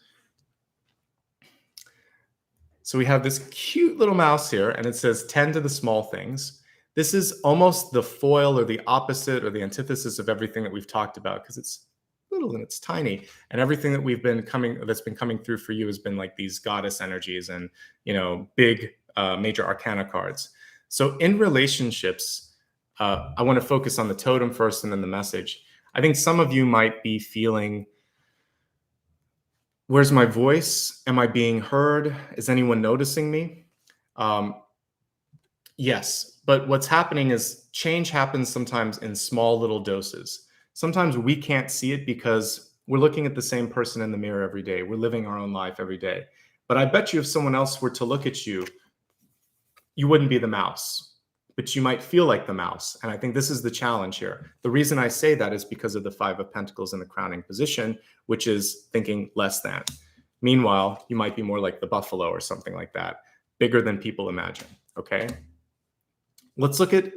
So we have this cute little mouse here, and it says, tend to the small things. This is almost the foil or the opposite or the antithesis of everything that we've talked about, because it's little and it's tiny. And everything that that's been coming through for you has been like these goddess energies and, big major arcana cards. So in relationships, I want to focus on the totem first and then the message. I think some of you might be feeling, where's my voice? Am I being heard? Is anyone noticing me? Yes, but what's happening is change happens sometimes in small little doses. Sometimes we can't see it because we're looking at the same person in the mirror every day. We're living our own life every day. But I bet you if someone else were to look at you, you wouldn't be the mouse, but you might feel like the mouse. And I think this is the challenge here. The reason I say that is because of the 5 of Pentacles in the crowning position, which is thinking less than. Meanwhile, you might be more like the buffalo or something like that, bigger than people imagine, okay? Let's look at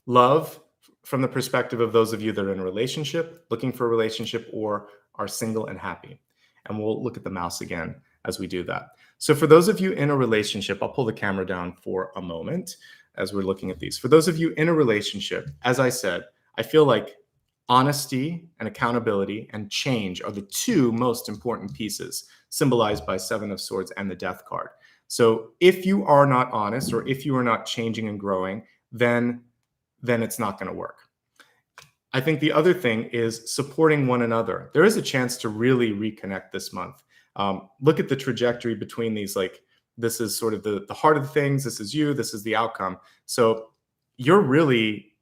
love from the perspective of those of you that are in a relationship, looking for a relationship, or are single and happy. And we'll look at the mouse again as we do that. So for those of you in a relationship, I'll pull the camera down for a moment as we're looking at these. For those of you in a relationship, as I said, I feel like honesty and accountability and change are the 2 most important pieces, symbolized by 7 of Swords and the Death card. So if you are not honest, or if you are not changing and growing, then it's not going to work. I think the other thing is supporting one another. There is a chance to really reconnect this month. Look at the trajectory between these. Like, this is sort of the heart of the things. This is you. This is the outcome. So you're really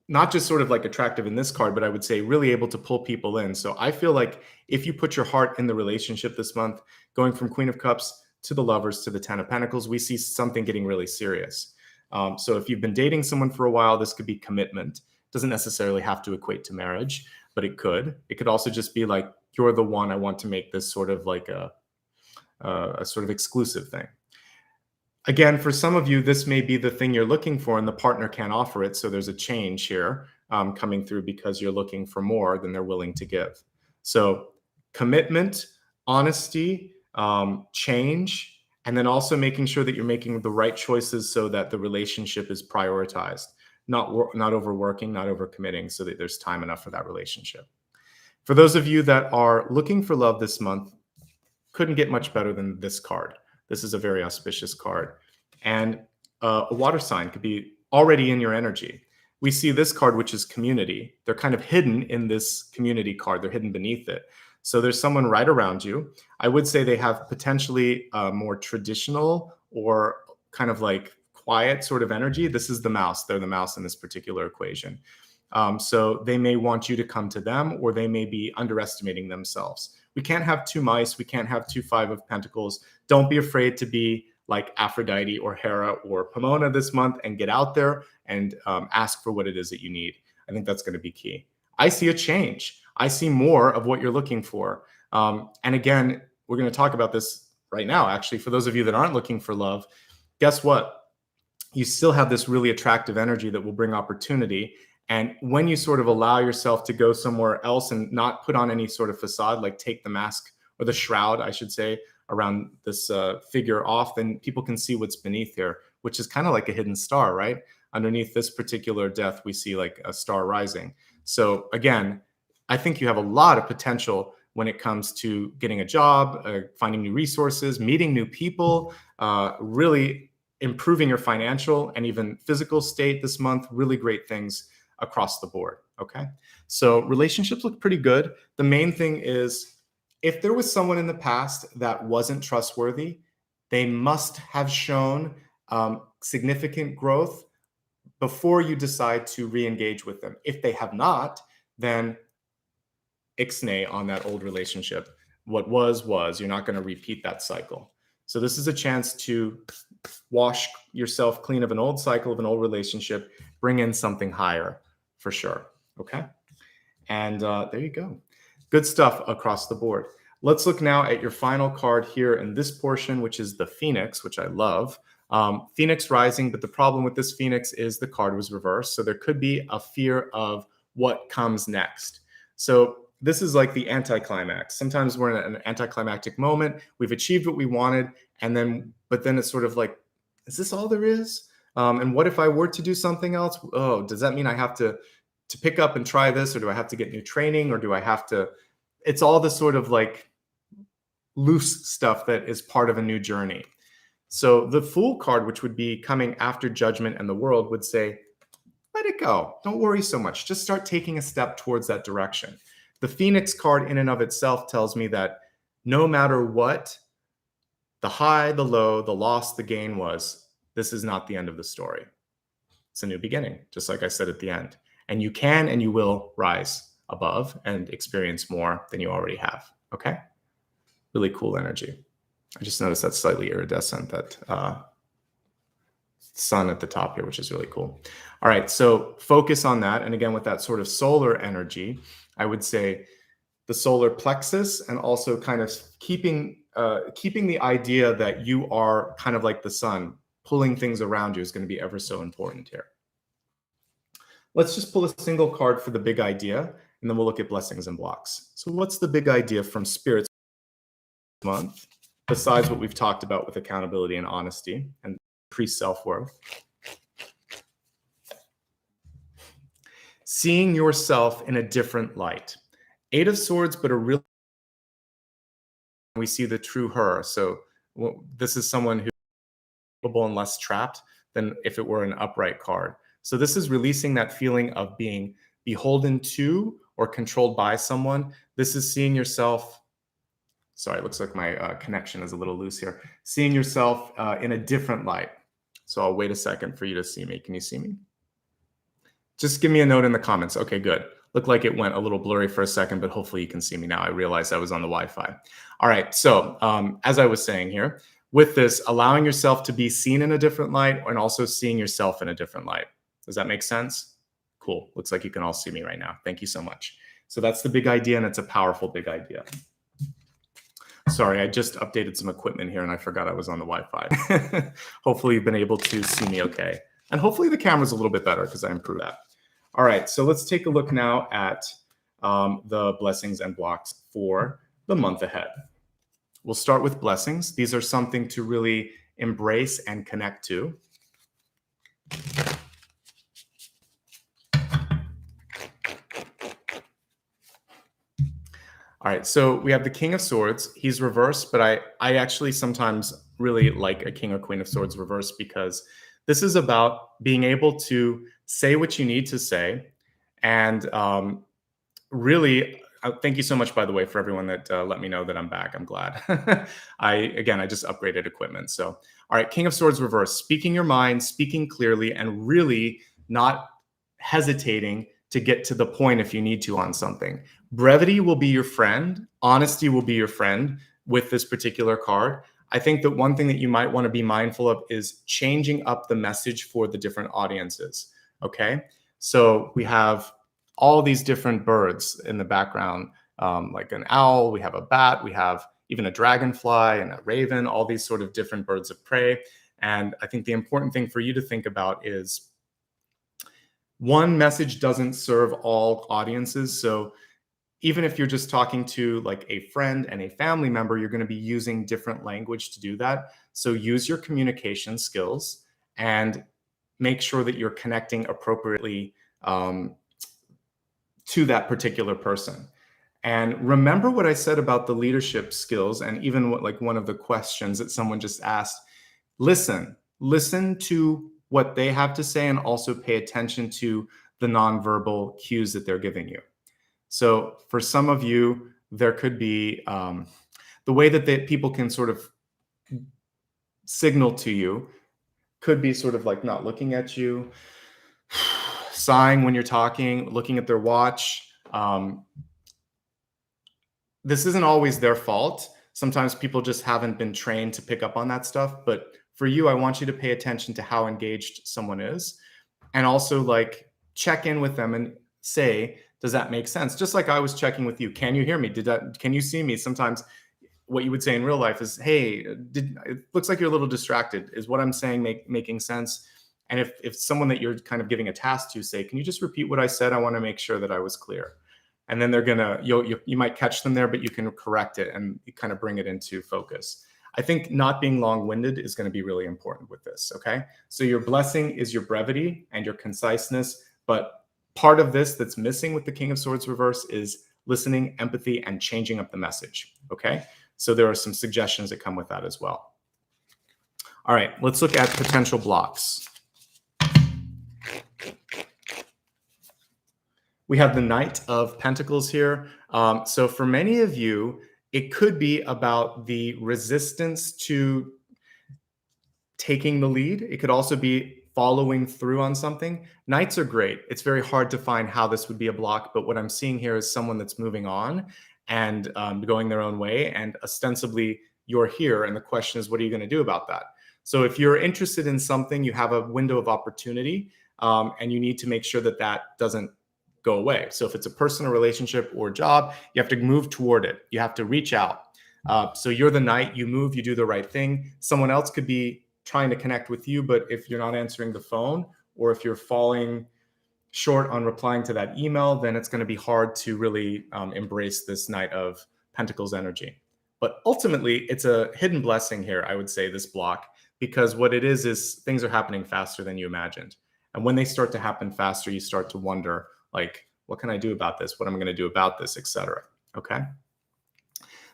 not just sort of like attractive in this card, but I would say really able to pull people in. So I feel like if you put your heart in the relationship this month, going from Queen of Cups to the Lovers to the 10 of Pentacles, we see something getting really serious. So if you've been dating someone for a while, this could be commitment. It doesn't necessarily have to equate to marriage, but it could. It could also just be like, you're the one. I want to make this sort of like a sort of exclusive thing. Again, for some of you, this may be the thing you're looking for and the partner can't offer it. So there's a change here coming through because you're looking for more than they're willing to give. So commitment, honesty, change, and then also making sure that you're making the right choices so that the relationship is prioritized, not overworking, not overcommitting, so that there's time enough for that relationship. For those of you that are looking for love this month, couldn't get much better than this card. This is a very auspicious card. And a water sign could be already in your energy. We see this card, which is community. They're kind of hidden in this community card. They're hidden beneath it. So there's someone right around you. I would say they have potentially more traditional or kind of like quiet sort of energy. This is the mouse. They're the mouse in this particular equation. So they may want you to come to them, or they may be underestimating themselves. We can't have 2 mice. We can't have 2 5 of Pentacles. Don't be afraid to be like Aphrodite or Hera or Pomona this month and get out there and ask for what it is that you need. I think that's going to be key. I see a change. I see more of what you're looking for. And again, we're going to talk about this right now. Actually, for those of you that aren't looking for love, guess what? You still have this really attractive energy that will bring opportunity. And when you sort of allow yourself to go somewhere else and not put on any sort of facade, like take the mask or the shroud, I should say, around this figure off, then people can see what's beneath here, which is kind of like a hidden star, right? Underneath this particular death, we see like a star rising. So again, I think you have a lot of potential when it comes to getting a job, finding new resources, meeting new people, really improving your financial and even physical state this month. Really great things across the board. Okay. So relationships look pretty good. The main thing is if there was someone in the past that wasn't trustworthy, they must have shown significant growth before you decide to re-engage with them. If they have not, then ixnay on that old relationship. What was, you're not going to repeat that cycle. So this is a chance to wash yourself clean of an old cycle, of an old relationship, bring in something higher for sure. Okay. And there you go. Good stuff across the board. Let's look now at your final card here in this portion, which is the Phoenix, which I love. Phoenix rising, but the problem with this Phoenix is the card was reversed. So there could be a fear of what comes next. So this is like the anticlimax. Sometimes we're in an anticlimactic moment. We've achieved what we wanted. But then it's sort of like, is this all there is? And what if I were to do something else? Oh, does that mean I have to pick up and try this? Or do I have to get new training? Or do I have to, it's all the sort of like loose stuff that is part of a new journey. So the Fool card, which would be coming after Judgment and the World, would say, let it go. Don't worry so much. Just start taking a step towards that direction. The Phoenix card in and of itself tells me that no matter what the high, the low, the loss, the gain was, this is not the end of the story. It's a new beginning, just like I said at the end. And you can and you will rise above and experience more than you already have. Okay? Really cool energy. I just noticed that's slightly iridescent, that sun at the top here, which is really cool. All right, so focus on that. And again, with that sort of solar energy, I would say the solar plexus, and also kind of keeping the idea that you are kind of like the sun, pulling things around you, is going to be ever so important here. Let's just pull a single card for the big idea, and then we'll look at blessings and blocks. So what's the big idea from Spirit's month, besides what we've talked about with accountability and honesty and increased self-worth? Seeing yourself in a different light. 8 of Swords, but a real, we see the true her. So this is someone who's capable and less trapped than if it were an upright card. So this is releasing that feeling of being beholden to or controlled by someone. This is seeing yourself, sorry, it looks like my connection is a little loose here. Seeing yourself in a different light. So I'll wait a second for you to see me. Can you see me? Just give me a note in the comments. Okay, good. Looked like it went a little blurry for a second, but hopefully you can see me now. I realized I was on the Wi-Fi. All right, so as I was saying here, with this, allowing yourself to be seen in a different light and also seeing yourself in a different light. Does that make sense? Cool. Looks like you can all see me right now. Thank you so much. So that's the big idea, and it's a powerful big idea. Sorry, I just updated some equipment here and I forgot I was on the Wi-Fi. Hopefully you've been able to see me okay. And hopefully the camera's a little bit better because I improved that. All right, so let's take a look now at the blessings and blocks for the month ahead. We'll start with blessings. These are something to really embrace and connect to. All right, so we have the King of Swords. He's reversed, but I actually sometimes really like a King or Queen of Swords reversed, because this is about being able to say what you need to say. And really, thank you so much, by the way, for everyone that let me know that I'm back. I'm glad. I just upgraded equipment. So, all right, King of Swords reversed. Speaking your mind, speaking clearly, and really not hesitating to get to the point if you need to on something. Brevity will be your friend. Honesty will be your friend with this particular card. I think that one thing that you might want to be mindful of is changing up the message for the different audiences. Okay. So we have all these different birds in the background, like an owl, we have a bat, we have even a dragonfly and a raven, all these sort of different birds of prey. And I think the important thing for you to think about is one message doesn't serve all audiences. So even if you're just talking to like a friend and a family member, you're going to be using different language to do that. So use your communication skills and make sure that you're connecting appropriately to that particular person. And remember what I said about the leadership skills, and even what, like one of the questions that someone just asked, listen, listen to what they have to say and also pay attention to the nonverbal cues that they're giving you. So for some of you, there could be the way that people can sort of signal to you could be sort of like not looking at you, sighing when you're talking, looking at their watch. This isn't always their fault. Sometimes people just haven't been trained to pick up on that stuff. But for you, I want you to pay attention to how engaged someone is. And also like check in with them and say, does that make sense? Just like I was checking with you. Can you hear me? Can you see me? Sometimes what you would say in real life is, hey, it looks like you're a little distracted. Is what I'm saying making sense? And if someone that you're kind of giving a task to say, can you just repeat what I said? I want to make sure that I was clear. And then they're gonna, you might catch them there, but you can correct it and kind of bring it into focus. I think not being long-winded is going to be really important with this, okay? So your blessing is your brevity and your conciseness, but part of this that's missing with the King of Swords reverse is listening, empathy, and changing up the message, okay? So there are some suggestions that come with that as well. All right, let's look at potential blocks. We have the Knight of Pentacles here. So for many of you, it could be about the resistance to taking the lead. It could also be following through on something. Knights are great. It's very hard to find how this would be a block, but what I'm seeing here is someone that's moving on and going their own way, and ostensibly you're here, and the question is, what are you going to do about that? So if you're interested in something, you have a window of opportunity, and you need to make sure that that doesn't go away. So if it's a personal relationship or job, you have to move toward it. You have to reach out. So you're the knight, you move, you do the right thing. Someone else could be trying to connect with you, but if you're not answering the phone, or if you're falling short on replying to that email, then it's going to be hard to really embrace this Knight of Pentacles energy. But ultimately, it's a hidden blessing here, I would say, this block, because what it is things are happening faster than you imagined. And when they start to happen faster, you start to wonder, like, what can I do about this? What am I going to do about this, etc. Okay.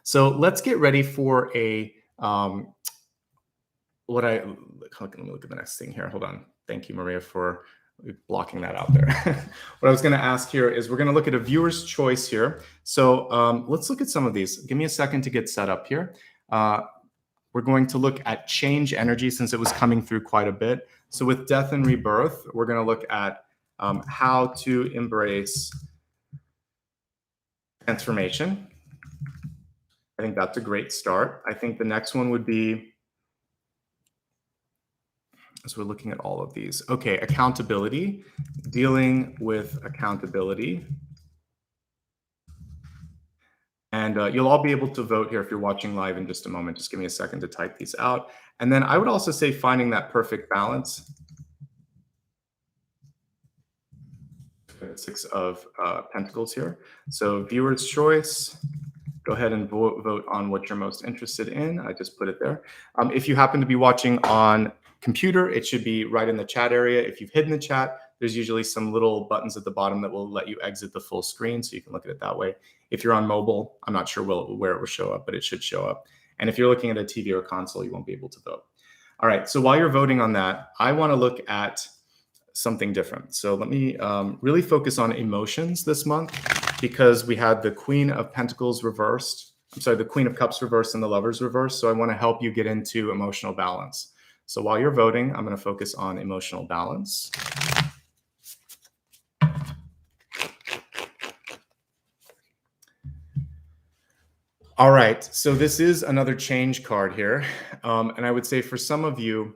So let's get ready for a, let me look at the next thing here. Hold on. Thank you, Maria, for blocking that out there. What I was going to ask here is we're going to look at a viewer's choice here. So let's look at some of these. Give me a second to get set up here. We're going to look at change energy since it was coming through quite a bit. So with death and rebirth, we're going to look at how to embrace transformation. I think that's a great start. I think the next one would be, as we're looking at all of these, okay, accountability, dealing with accountability. And you'll all be able to vote here if you're watching live in just a moment. Just give me a second to type these out. And then I would also say finding that perfect balance. Six of Pentacles here. So viewer's choice, go ahead and vote on what you're most interested in. I just put it there. If you happen to be watching on computer, it should be right in the chat area. If you've hidden the chat, there's usually some little buttons at the bottom that will let you exit the full screen, so you can look at it that way. If you're on mobile, I'm not sure where it will show up, but it should show up. And if you're looking at a TV or console, you won't be able to vote. All right, so while you're voting on that, I want to look at something different. So let me really focus on emotions this month, because we had the Queen of Pentacles reversed. I'm sorry, the Queen of Cups reversed and the Lovers reversed. So I want to help you get into emotional balance. So while you're voting, I'm going to focus on emotional balance. All right, so this is another change card here. And I would say for some of you,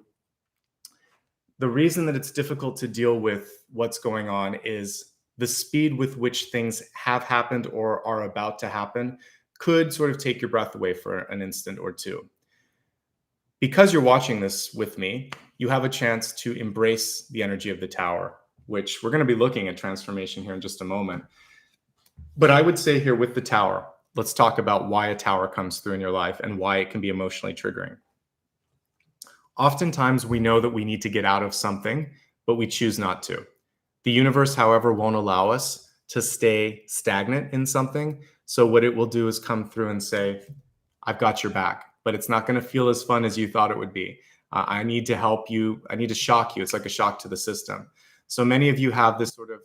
the reason that it's difficult to deal with what's going on is the speed with which things have happened or are about to happen could sort of take your breath away for an instant or two. Because you're watching this with me, you have a chance to embrace the energy of the Tower, which we're going to be looking at transformation here in just a moment. But I would say here with the Tower, let's talk about why a Tower comes through in your life and why it can be emotionally triggering. Oftentimes we know that we need to get out of something, but we choose not to. The universe, however, won't allow us to stay stagnant in something. So what it will do is come through and say, I've got your back, but it's not going to feel as fun as you thought it would be. I need to help you. I need to shock you. It's like a shock to the system. So many of you have this sort of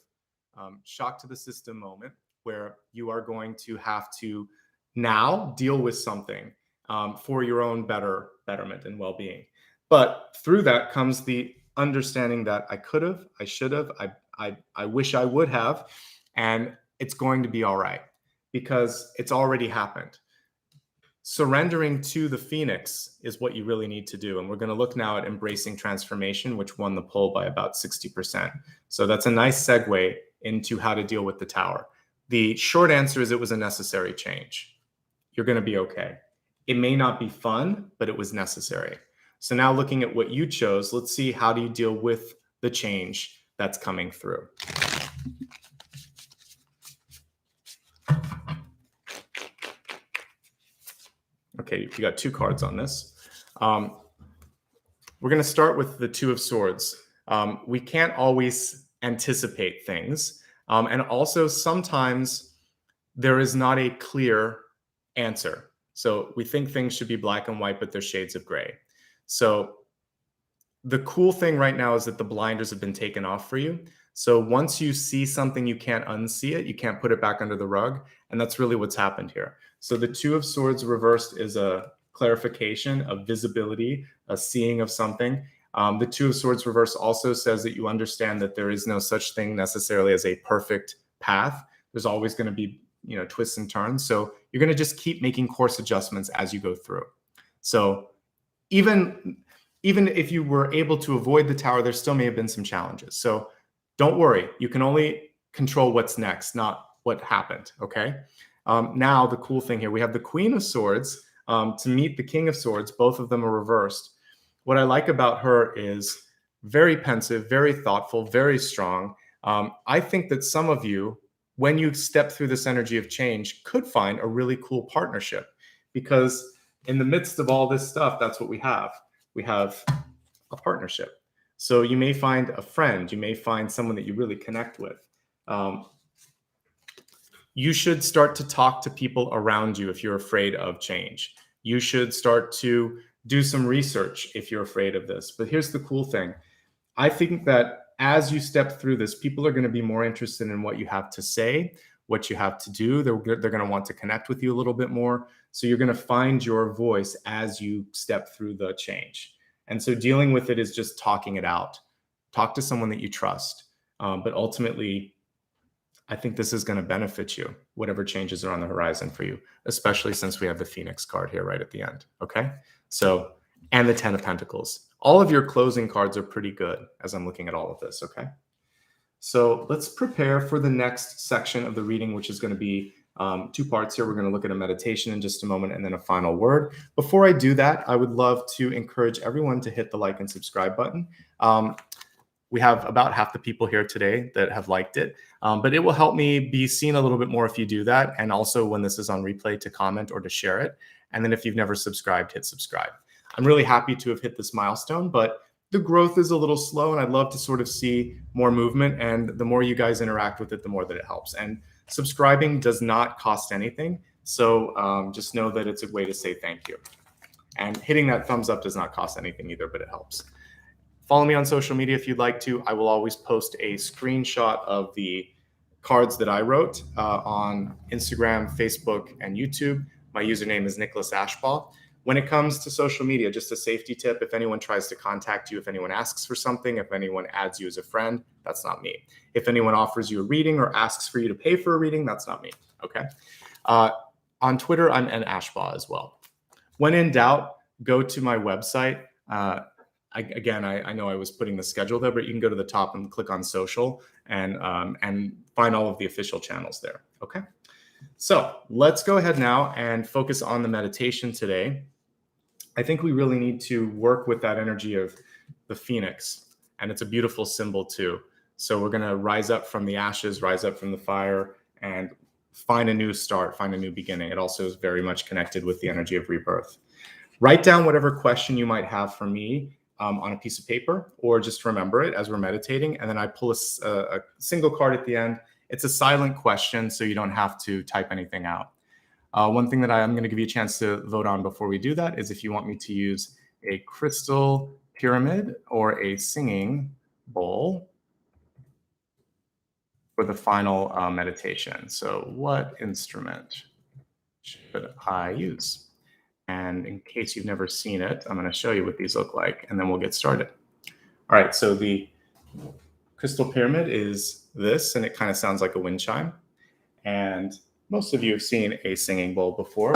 shock to the system moment where you are going to have to now deal with something for your own betterment and well-being. But through that comes the understanding that I could have, I should have, I wish I would have, and it's going to be all right because it's already happened. Surrendering to the phoenix is what you really need to do. And we're going to look now at embracing transformation, which won the poll by about 60%. So that's a nice segue into how to deal with the tower. The short answer is it was a necessary change. You're going to be okay. It may not be fun, but it was necessary. So now looking at what you chose, let's see how do you deal with the change that's coming through. Okay, you got 2 cards on this. We're going to start with the 2 of Swords. We can't always anticipate things. And also sometimes there is not a clear answer. So we think things should be black and white, but they're shades of gray. So the cool thing right now is that the blinders have been taken off for you. So once you see something, you can't unsee it. You can't put it back under the rug. And that's really what's happened here. So the 2 of Swords reversed is a clarification, of visibility, a seeing of something. The 2 of Swords reversed also says that you understand that there is no such thing necessarily as a perfect path. There's always going to be, twists and turns. So you're going to just keep making course adjustments as you go through. So even if you were able to avoid the tower, there still may have been some challenges. So don't worry. You can only control what's next, not what happened. Okay. Now the cool thing here, we have the Queen of Swords to meet the King of Swords. Both of them are reversed. What I like about her is very pensive, very thoughtful, very strong. I think that some of you, when you step through this energy of change, could find a really cool partnership, because in the midst of all this stuff, that's what we have. We have a partnership. So you may find a friend, you may find someone that you really connect with. You should start to talk to people around you if you're afraid of change. You should start to do some research if you're afraid of this. But here's the cool thing. I think that as you step through this, people are going to be more interested in what you have to say, what you have to do. They're going to want to connect with you a little bit more. So you're going to find your voice as you step through the change. And so dealing with it is just talking it out. Talk to someone that you trust. But ultimately, I think this is going to benefit you, whatever changes are on the horizon for you, especially since we have the Phoenix card here right at the end. Okay. So, and the 10 of Pentacles. All of your closing cards are pretty good as I'm looking at all of this. Okay. So let's prepare for the next section of the reading, which is going to be 2 parts here. We're going to look at a meditation in just a moment and then a final word. Before I do that, I would love to encourage everyone to hit the like and subscribe button. We have about half the people here today that have liked it, but it will help me be seen a little bit more if you do that. And also when this is on replay, to comment or to share it. And then if you've never subscribed, hit subscribe. I'm really happy to have hit this milestone, but the growth is a little slow and I'd love to sort of see more movement. And the more you guys interact with it, the more that it helps. And subscribing does not cost anything. So just know that it's a way to say thank you. And hitting that thumbs up does not cost anything either, but it helps. Follow me on social media if you'd like to. I will always post a screenshot of the cards that I wrote on Instagram, Facebook, and YouTube. My username is Nicholas Ashbaugh. When it comes to social media, just a safety tip, if anyone tries to contact you, if anyone asks for something, if anyone adds you as a friend, that's not me. If anyone offers you a reading or asks for you to pay for a reading, that's not me, okay? On Twitter, I'm an Ashbaugh as well. When in doubt, go to my website. I know I was putting the schedule there, but you can go to the top and click on social and find all of the official channels there, okay? So let's go ahead now and focus on the meditation today. I think we really need to work with that energy of the phoenix, and it's a beautiful symbol too. So we're going to rise up from the ashes, rise up from the fire, and find a new start, find a new beginning. It also is very much connected with the energy of rebirth. Write down whatever question you might have for me on a piece of paper, or just remember it as we're meditating. And then I pull a single card at the end. It's a silent question, so you don't have to type anything out. One thing that I'm going to give you a chance to vote on before we do that is if you want me to use a crystal pyramid or a singing bowl for the final meditation. So what instrument should I use? And in case you've never seen it, I'm going to show you what these look like, and then we'll get started. All right, so the crystal pyramid is this, and it kind of sounds like a wind chime. And most of you have seen a singing bowl before.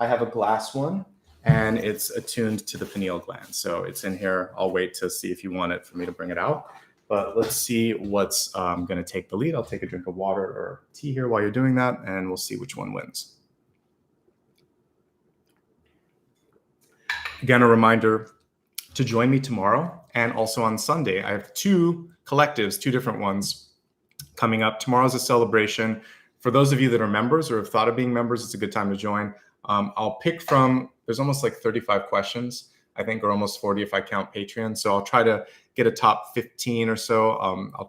I have a glass one, and it's attuned to the pineal gland. So it's in here. I'll wait to see if you want it for me to bring it out. But let's see what's going to take the lead. I'll take a drink of water or tea here while you're doing that, and we'll see which one wins. Again, a reminder to join me tomorrow and also on Sunday. I have two collectives, two different ones coming up. Tomorrow's a celebration. For those of you that are members or have thought of being members, it's a good time to join. I'll pick from, there's almost like 35 questions, I think, or almost 40 if I count Patreon. So I'll try to get a top 15 or so.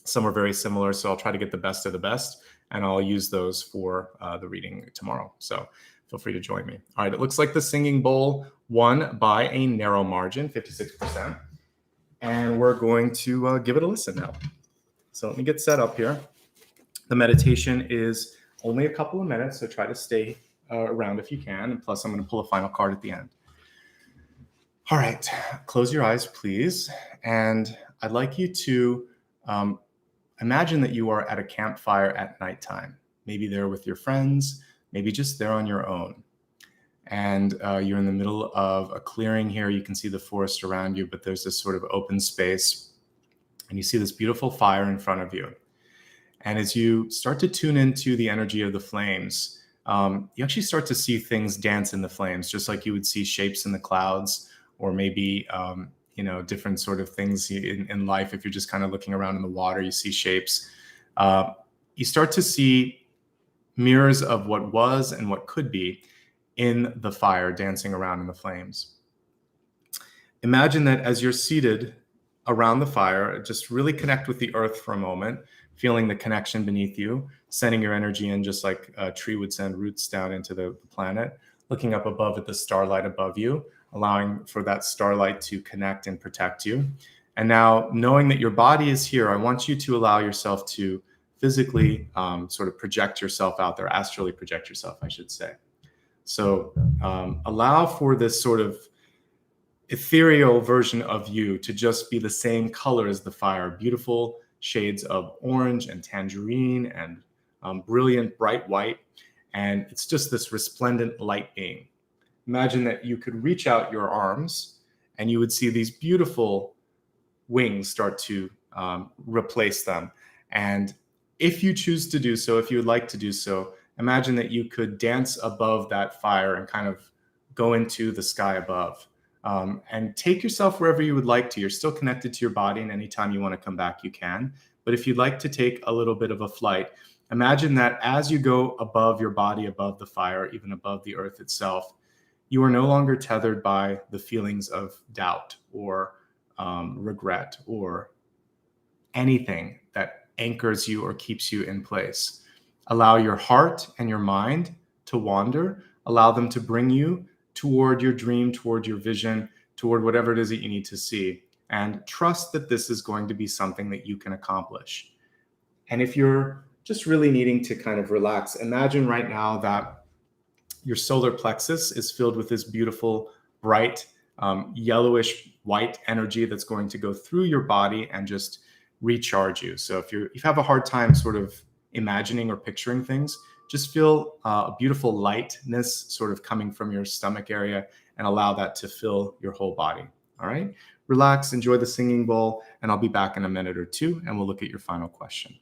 Some are very similar, so I'll try to get the best of the best, and I'll use those for the reading tomorrow. So feel free to join me. All right, it looks like the singing bowl won by a narrow margin, 56%. And we're going to give it a listen now. So let me get set up here. The meditation is only a couple of minutes, so try to stay around if you can. And plus, I'm going to pull a final card at the end. All right, close your eyes, please. And I'd like you to imagine that you are at a campfire at nighttime, maybe there with your friends, maybe just there on your own. And you're in the middle of a clearing here. You can see the forest around you, but there's this sort of open space. And you see this beautiful fire in front of you. And as you start to tune into the energy of the flames, you actually start to see things dance in the flames, just like you would see shapes in the clouds, or maybe different sort of things in life. If you're just kind of looking around in the water, you see shapes. You start to see mirrors of what was and what could be in the fire, dancing around in the flames. Imagine that as you're seated around the fire, just really connect with the earth for a moment, feeling the connection beneath you, sending your energy in just like a tree would send roots down into the planet, looking up above at the starlight above you, allowing for that starlight to connect and protect you. And now, knowing that your body is here, I want you to allow yourself to physically sort of project yourself out there, astrally project yourself, I should say. So allow for this sort of ethereal version of you to just be the same color as the fire, beautiful shades of orange and tangerine and brilliant bright white. And it's just this resplendent light being. Imagine that you could reach out your arms and you would see these beautiful wings start to replace them. And if you choose to do so, if you would like to do so, imagine that you could dance above that fire and kind of go into the sky above. And take yourself wherever you would like to. You're still connected to your body, and anytime you want to come back, you can. But if you'd like to take a little bit of a flight, imagine that as you go above your body, above the fire, even above the earth itself, you are no longer tethered by the feelings of doubt or regret or anything that anchors you or keeps you in place. Allow your heart and your mind to wander. Allow them to bring you toward your dream, toward your vision, toward whatever it is that you need to see. And trust that this is going to be something that you can accomplish. And if you're just really needing to kind of relax, imagine right now that your solar plexus is filled with this beautiful, bright, yellowish white energy that's going to go through your body and just recharge you. So if you have a hard time sort of imagining or picturing things, just feel a beautiful lightness sort of coming from your stomach area and allow that to fill your whole body. All right, relax, enjoy the singing bowl, and I'll be back in a minute or two and we'll look at your final question.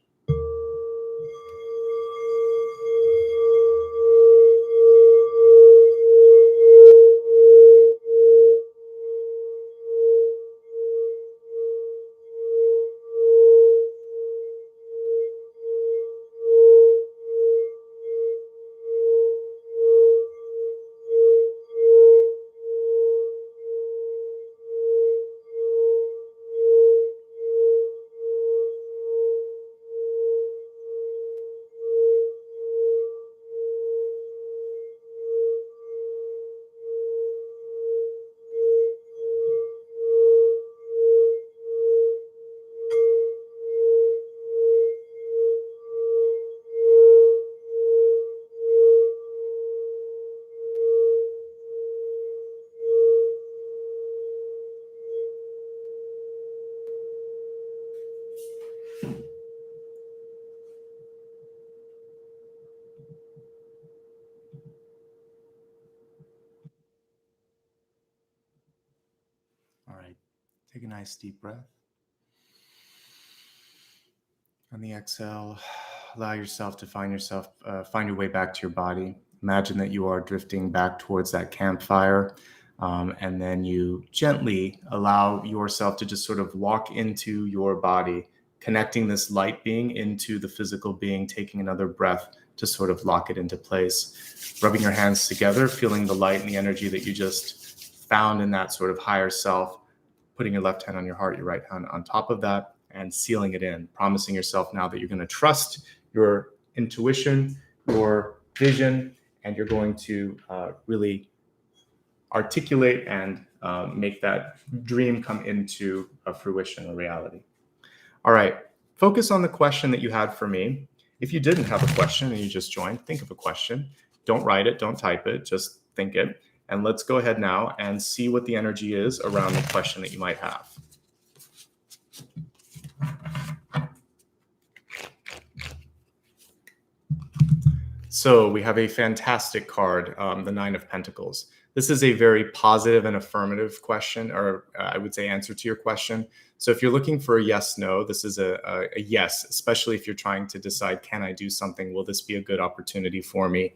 Take a nice deep breath. On the exhale, allow yourself to find your way back to your body. Imagine that you are drifting back towards that campfire, and then you gently allow yourself to just sort of walk into your body, connecting this light being into the physical being, taking another breath to sort of lock it into place. Rubbing your hands together, feeling the light and the energy that you just found in that sort of higher self, putting your left hand on your heart, your right hand on top of that, and sealing it in, promising yourself now that you're going to trust your intuition, your vision, and you're going to really articulate and make that dream come into a fruition or reality. All right, focus on the question that you had for me. If you didn't have a question and you just joined, think of a question. Don't write it, don't type it, just think it. And let's go ahead now and see what the energy is around the question that you might have. So we have a fantastic card, the Nine of Pentacles. This is a very positive and affirmative question, or I would say answer to your question. So if you're looking for a yes, no, this is a yes, especially if you're trying to decide, can I do something? Will this be a good opportunity for me?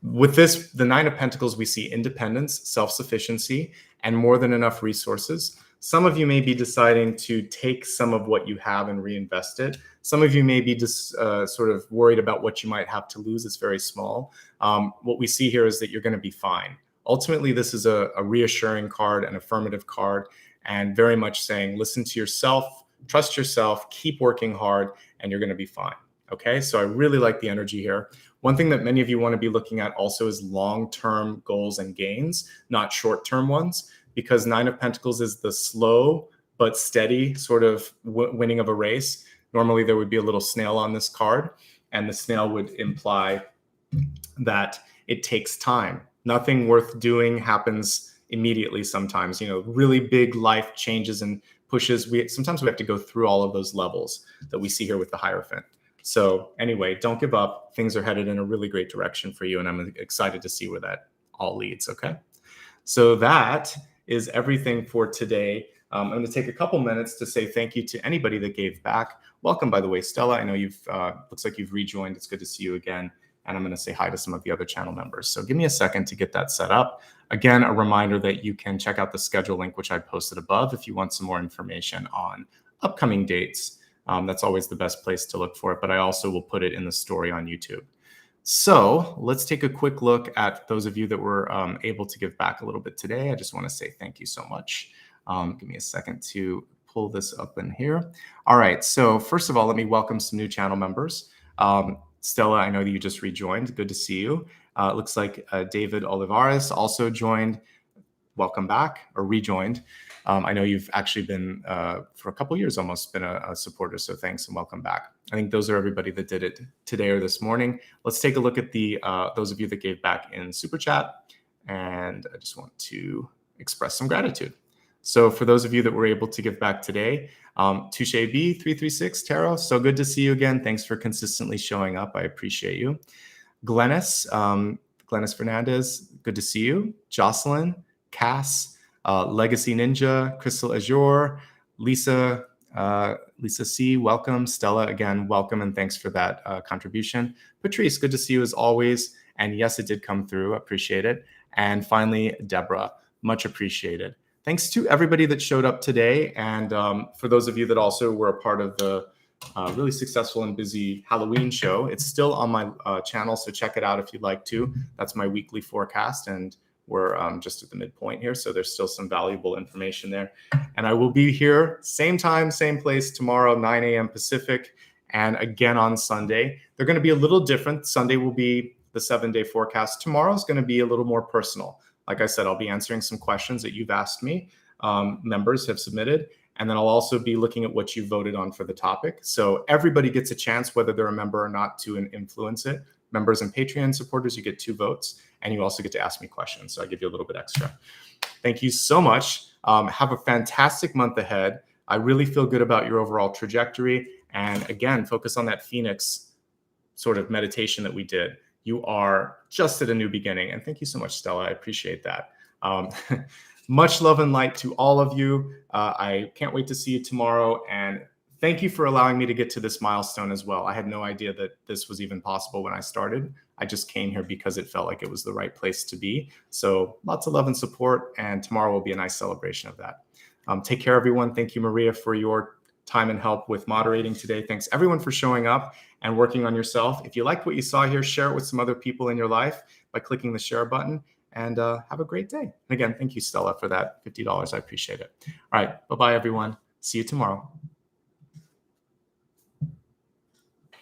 With this, the Nine of Pentacles, we see independence, self-sufficiency, and more than enough resources. Some of you may be deciding to take some of what you have and reinvest it. Some of you may be just sort of worried about what you might have to lose. It's very small. What we see here is that you're going to be fine. Ultimately, this is a reassuring card, an affirmative card, and very much saying, listen to yourself, trust yourself, keep working hard, and you're going to be fine. Okay, so I really like the energy here. One thing that many of you want to be looking at also is long-term goals and gains, not short-term ones, because Nine of Pentacles is the slow but steady sort of winning of a race. Normally, there would be a little snail on this card, and the snail would imply that it takes time. Nothing worth doing happens immediately sometimes. Really big life changes and pushes. Sometimes we have to go through all of those levels that we see here with the Hierophant. So anyway, don't give up. Things are headed in a really great direction for you, and I'm excited to see where that all leads, okay? So that is everything for today. I'm going to take a couple minutes to say thank you to anybody that gave back. Welcome, by the way, Stella. I know looks like you've rejoined. It's good to see you again. And I'm going to say hi to some of the other channel members. So give me a second to get that set up. Again, a reminder that you can check out the schedule link, which I posted above, if you want some more information on upcoming dates. That's always the best place to look for it, but I also will put it in the story on YouTube. So let's take a quick look at those of you that were able to give back a little bit today. I just want to say thank you so much. Give me a second to pull this up in here. All right, so first of all, let me welcome some new channel members. Stella, I know that you just rejoined. Good to see you. It looks like David Olivares also joined. Welcome back, or rejoined. I know you've actually been, for a couple years almost, been a supporter, so thanks and welcome back. I think those are everybody that did it today or this morning. Let's take a look at those of you that gave back in SuperChat, and I just want to express some gratitude. So for those of you that were able to give back today, Touche B 336 Tarot, so good to see you again. Thanks for consistently showing up. I appreciate you. Glennis Fernandez, good to see you. Jocelyn, Cass, Legacy Ninja, Crystal Azure, Lisa C, welcome. Stella, again, welcome, and thanks for that contribution. Patrice, good to see you as always. And yes, it did come through. Appreciate it. And finally, Deborah, much appreciated. Thanks to everybody that showed up today. And for those of you that also were a part of the really successful and busy Halloween show, it's still on my channel, so check it out if you'd like to. That's my weekly forecast, and we're just at the midpoint here, so there's still some valuable information there. And I will be here, same time, same place tomorrow, 9 a.m. Pacific, and again on Sunday. They're going to be a little different. Sunday will be the 7-day forecast. Tomorrow is going to be a little more personal. Like I said, I'll be answering some questions that you've asked me, members have submitted, and then I'll also be looking at what you voted on for the topic. So everybody gets a chance, whether they're a member or not, to influence it. Members and Patreon supporters, you get 2 votes, and you also get to ask me questions. So I give you a little bit extra. Thank you so much. Have a fantastic month ahead. I really feel good about your overall trajectory. And again, focus on that Phoenix sort of meditation that we did. You are just at a new beginning. And thank you so much, Stella. I appreciate that. Much love and light to all of you. I can't wait to see you tomorrow. And thank you for allowing me to get to this milestone as well. I had no idea that this was even possible when I started. I just came here because it felt like it was the right place to be. So lots of love and support. And tomorrow will be a nice celebration of that. Take care, everyone. Thank you, Maria, for your time and help with moderating today. Thanks, everyone, for showing up and working on yourself. If you liked what you saw here, share it with some other people in your life by clicking the share button. And have a great day. And again, thank you, Stella, for that $50. I appreciate it. All right. Bye-bye, everyone. See you tomorrow.